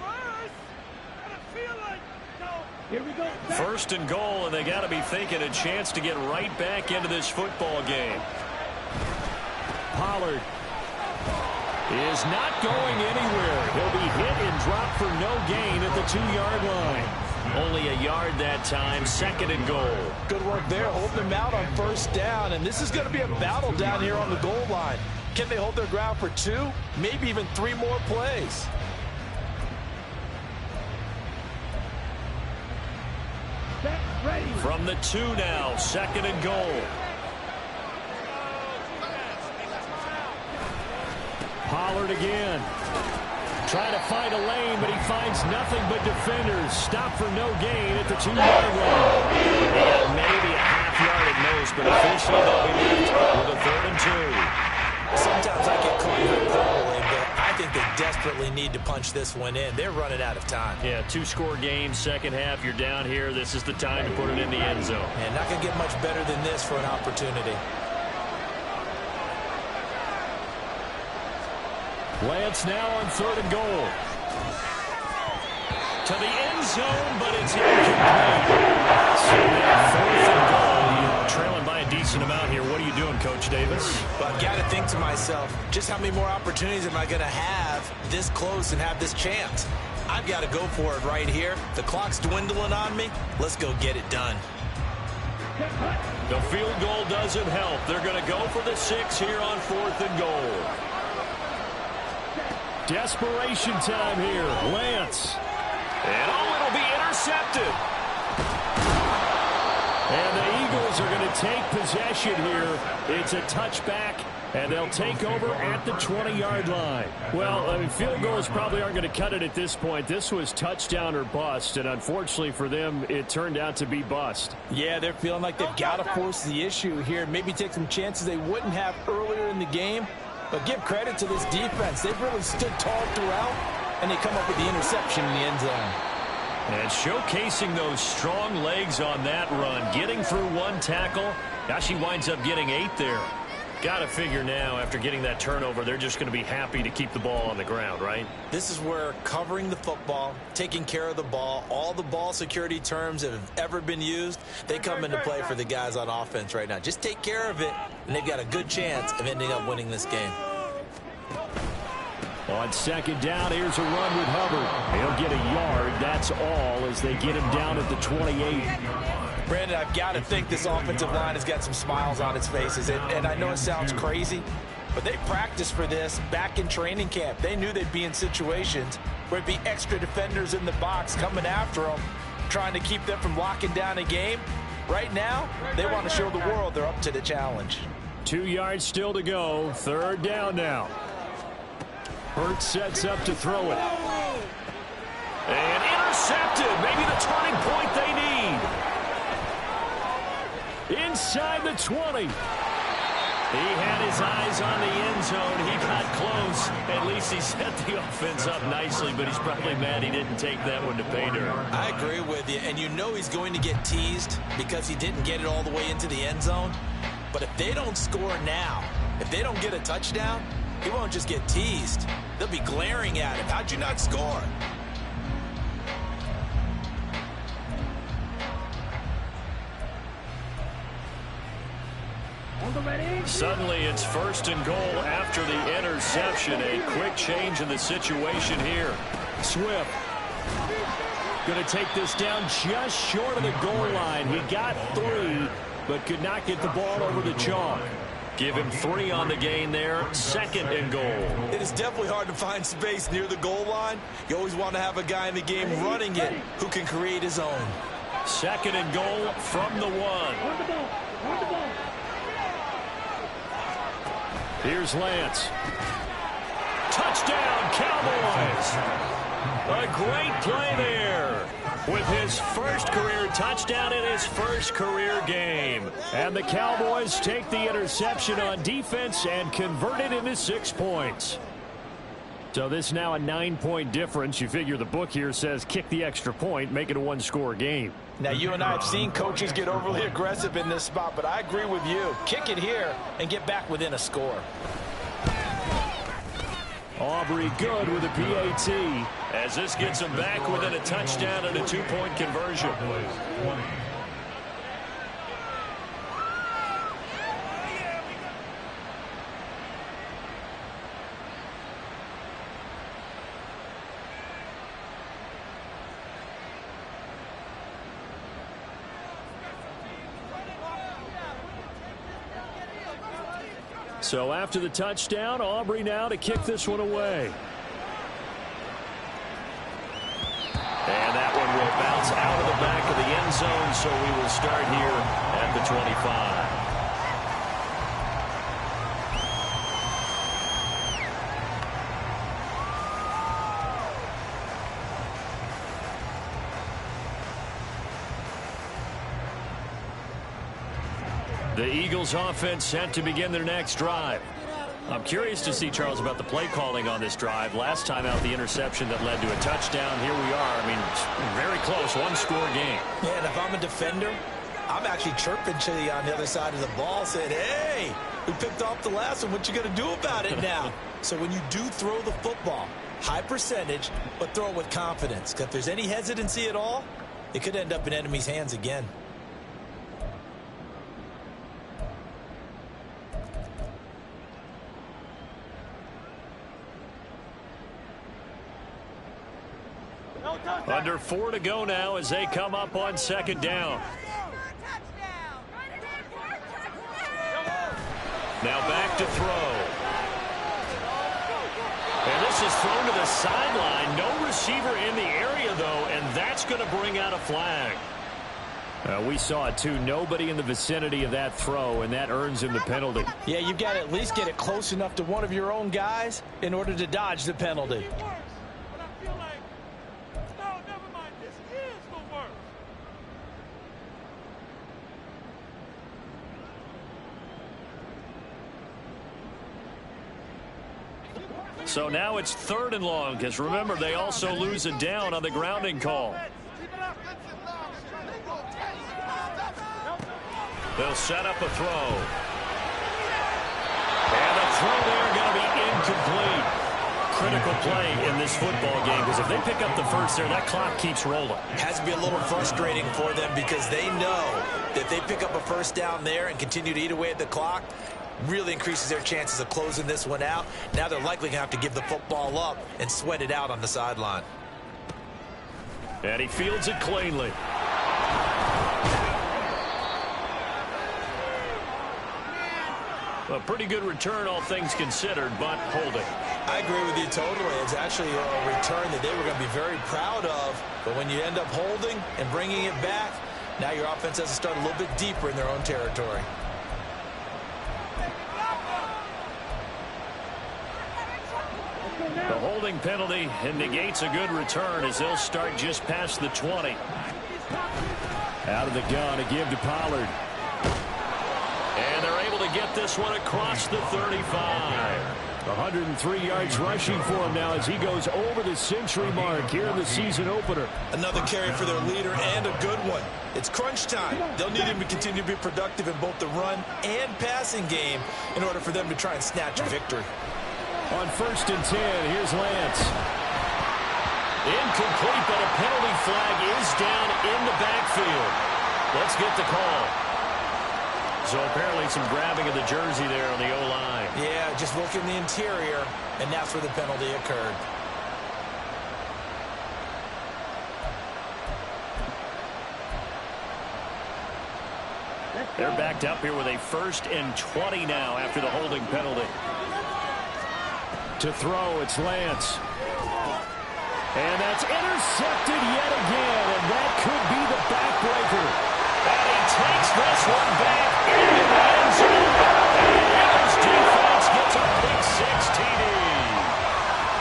Here we go. 1st and goal, and they got to be thinking a chance to get right back into this football game. Pollard is not going anywhere. He'll be hit and dropped for no gain at the 2-yard line. Only a yard that time, 2nd and goal. Good work there, holding them out on first down, and this is going to be a battle down here on the goal line. Can they hold their ground for 2, maybe even 3 more plays? Ready. From the 2 now, 2nd and goal. Pollard again. Trying to find a lane, but he finds nothing but defenders. Stop for no gain at the 2-yard line. Yeah, maybe a half yard at most, but officially they'll be left with a 3rd and 2. Sometimes I get caught hyperbole, but I think they desperately need to punch this one in. They're running out of time. Yeah, 2-score game, second half, you're down here. This is the time to put it in the end zone. And not going to get much better than this for an opportunity. Lance now on 3rd and goal. To the end zone, but it's incomplete. So now 4th and goal. Trailing by a decent amount here. What are you doing, Coach Davis? Well, I've got to think to myself, just how many more opportunities am I going to have this close and have this chance? I've got to go for it right here. The clock's dwindling on me. Let's go get it done. The field goal doesn't help. They're going to go for the 6 here on 4th and goal. Desperation time here. Lance. And it'll be intercepted. And the Eagles are going to take possession here. It's a touchback And they'll take over at the 20-yard line. Well, I mean, field goals probably aren't going to cut it at this point. This was touchdown or bust, and unfortunately for them, it turned out to be bust. Yeah, they're feeling like they've got to force the issue here. Maybe take some chances they wouldn't have earlier in the game. But give credit to this defense. They've really stood tall throughout, and they come up with the interception in the end zone. And showcasing those strong legs on that run, getting through one tackle. Now she winds up getting 8 there. Got to figure now, after getting that turnover, they're just going to be happy to keep the ball on the ground, right? This is where covering the football, taking care of the ball, all the ball security terms that have ever been used, they come into play for the guys on offense right now. Just take care of it, and they've got a good chance of ending up winning this game. On second down, here's a run with Hubbard. He'll get a yard. That's all as they get him down at the 28. Brandon, I've got to think this offensive line has got some smiles on its faces. And I know it sounds crazy, but they practiced for this back in training camp. They knew they'd be in situations where it'd be extra defenders in the box coming after them, trying to keep them from locking down a game. Right now, they want to show the world they're up to the challenge. 2 yards still to go. Third down now. Hurts sets up to throw it. And intercepted. Maybe the turning point they need. Inside the 20. He had his eyes on the end zone. He got close. At least he set the offense up nicely, but he's probably mad he didn't take that one to pay dirt. I agree with you, and you know he's going to get teased because he didn't get it all the way into the end zone. But if they don't score now, if they don't get a touchdown, he won't just get teased. They'll be glaring at him. How'd you not score? Suddenly it's first and goal after the interception. A quick change in the situation here. Swift going to take this down just short of the goal line. He got 3, but could not get the ball over the chalk. Give him 3 on the gain there. Second and goal. It is definitely hard to find space near the goal line. You always want to have a guy in the game running it who can create his own. Second and goal from the 1. Here's Lance. Touchdown, Cowboys. A great play there with his first career touchdown in his first career game. And the Cowboys take the interception on defense and convert it into 6 points. So this is now a 9-point difference. You figure the book here says kick the extra point, make it a 1-score game. Now, you and I have seen coaches get overly aggressive in this spot, but I agree with you. Kick it here and get back within a score. Aubrey good with a PAT as this gets him back within a touchdown and a 2-point conversion. So after the touchdown, Aubrey now to kick this one away. And that one will bounce out of the back of the end zone, so we will start here at the 25. The Eagles offense set to begin their next drive. I'm curious to see, Charles, about the play calling on this drive. Last time out, the interception that led to a touchdown. Here we are. I mean, very close, 1-score game. Yeah, and if I'm a defender, I'm actually chirping to you on the other side of the ball, saying, hey, we picked off the last one. What you going to do about it now? So when you do throw the football, high percentage, but throw it with confidence. Because if there's any hesitancy at all, it could end up in enemy's hands again. Under 4 to go now as they come up on second down. Now back to throw. And this is thrown to the sideline. No receiver in the area, though, and that's going to bring out a flag. We saw it, too. Nobody in the vicinity of that throw, and that earns him the penalty. Yeah, you've got to at least get it close enough to one of your own guys in order to dodge the penalty. So now it's 3rd and long, because remember, they also lose a down on the grounding call. They'll set up a throw. And the throw there going to be incomplete. Critical play in this football game, because if they pick up the first there, that clock keeps rolling. Has to be a little frustrating for them because they know that if they pick up a first down there and continue to eat away at the clock, really increases their chances of closing this one out. Now they're likely going to have to give the football up and sweat it out on the sideline. And he fields it cleanly. A pretty good return, all things considered, but holding. I agree with you totally. It's actually a return that they were going to be very proud of. But when you end up holding and bringing it back, now your offense has to start a little bit deeper in their own territory. The holding penalty negates a good return as they'll start just past the 20. Out of the gun, a give to Pollard. And they're able to get this one across the 35. 103 yards rushing for him now as he goes over the century mark here in the season opener. Another carry for their leader and a good one. It's crunch time. They'll need him to continue to be productive in both the run and passing game in order for them to try and snatch a victory. On 1st and 10, here's Lance. Incomplete, but a penalty flag is down in the backfield. Let's get the call. So apparently some grabbing of the jersey there on the O-line. Yeah, just looking the interior, and that's where the penalty occurred. They're backed up here with a 1st and 20 now after the holding penalty. To throw, it's Lance. And that's intercepted yet again, and that could be the backbreaker. And he takes this one back into the end zone. And the Eagles defense gets a pick 6 TD.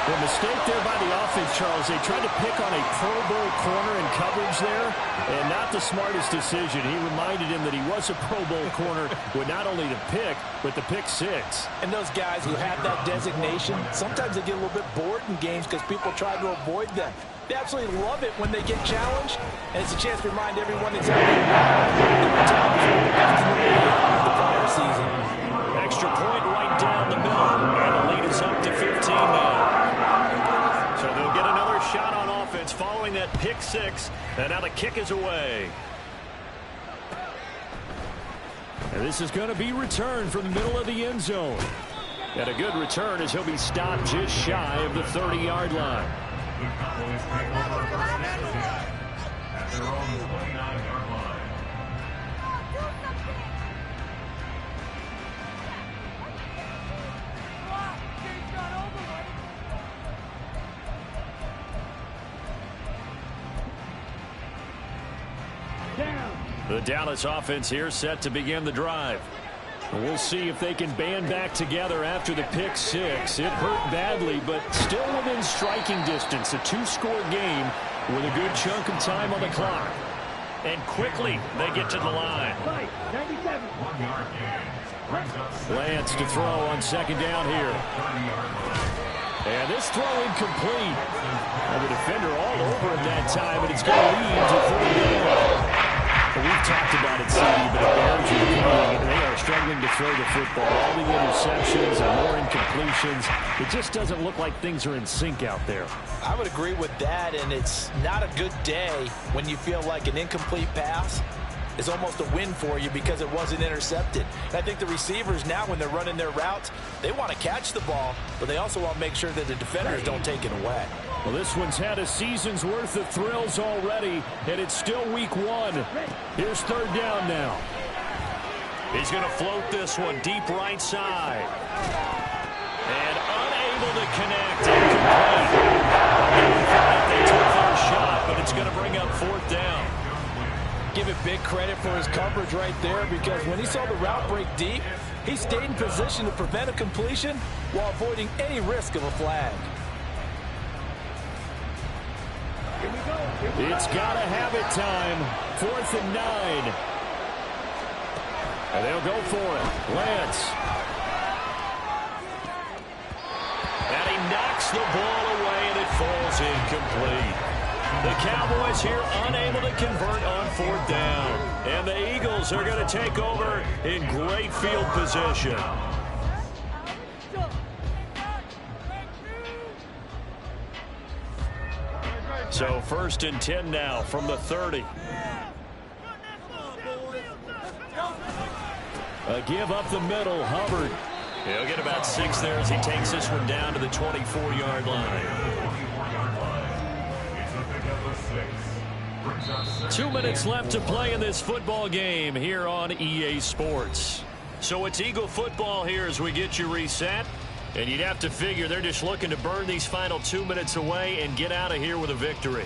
The mistake there by the offense, Charles, they tried to pick on a Pro Bowl corner in coverage there, and not the smartest decision. He reminded him that he was a Pro Bowl corner with not only the pick, but the pick 6. And those guys who have that designation, sometimes they get a little bit bored in games because people try to avoid them. They absolutely love it when they get challenged, and it's a chance to remind everyone that's out there the prior season. Extra point right down the middle, and the lead is up to 15 now. So they'll get another shot on offense following that pick 6, and now the kick is away. And this is going to be returned from the middle of the end zone. And a good return as he'll be stopped just shy of the 30-yard line. The Cowboys take over 1st and 10 at their own 29-yard line. The Dallas offense here set to begin the drive. We'll see if they can band back together after the pick 6. It hurt badly, but still within striking distance. A 2-score game with a good chunk of time on the clock. And quickly they get to the line. 1-yard gain. Lance to throw on 2nd down here. And this throw incomplete. And the defender all over him that time, and it's going to lead to 4th down. We've talked about it, CD, but the Bears are coming, they are struggling to throw the football. All the interceptions and more incompletions. It just doesn't look like things are in sync out there. I would agree with that, and it's not a good day when you feel like an incomplete pass is almost a win for you because it wasn't intercepted. And I think the receivers now, when they're running their routes, they want to catch the ball, but they also want to make sure that the defenders don't take it away. Well, this one's had a season's worth of thrills already, and it's still week 1. Here's 3rd down now. He's going to float this one deep right side. And unable to connect. Incomplete. They took their shot, but it's going to bring up 4th down. give it big credit for his coverage right there, because when he saw the route break deep, he stayed in position to prevent a completion while avoiding any risk of a flag. It's gotta have it time. 4th and 9. And they'll go for it. Lance. And he knocks the ball away, and it falls incomplete. The Cowboys here unable to convert on 4th down. And the Eagles are going to take over in great field position. So 1st and 10 now from the 30. A give up the middle, Hubbard. He'll get about 6 there as he takes this one down to the 24-yard line. 2 minutes left to play in this football game here on EA Sports. So it's Eagle football here as we get you reset. And you'd have to figure they're just looking to burn these final 2 minutes away and get out of here with a victory.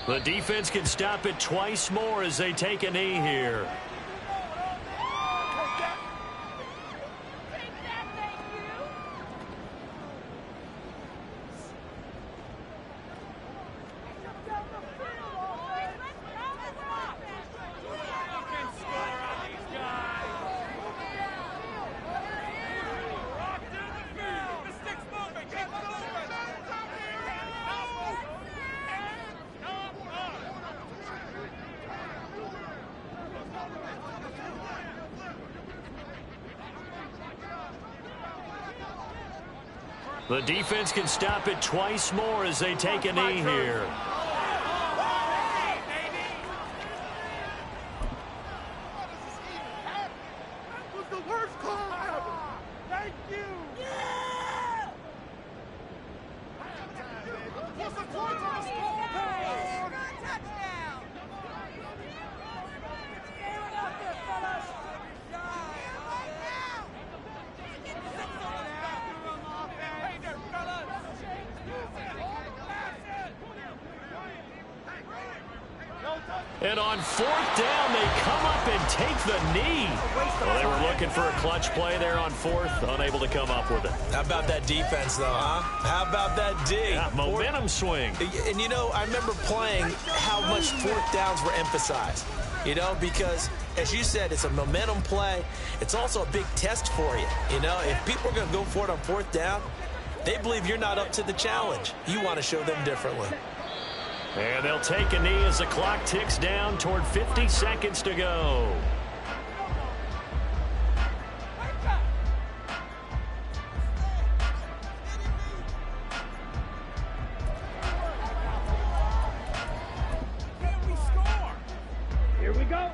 The defense can stop it twice more as they take a knee here. The defense can stop it twice more as they take a knee here. And on 4th down, they come up and take the knee. Well, they were looking for a clutch play there on 4th, unable to come up with it. How about that defense, though, huh? How about that D? Yeah, momentum swing. And, you know, I remember playing how much 4th downs were emphasized, you know, because, as you said, it's a momentum play. It's also a big test for you. You know, if people are going to go for it on 4th down, they believe you're not up to the challenge. You want to show them differently. And they'll take a knee as the clock ticks down toward 50 seconds to go. Can we score? Here we go.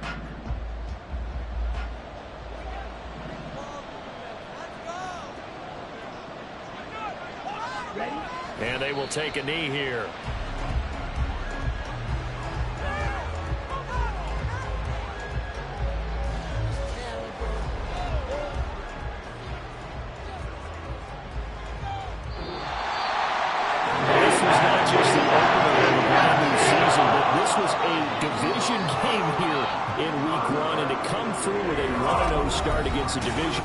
And they will take a knee here. Division game here in week 1, and to come through with a 1-0 start against the division.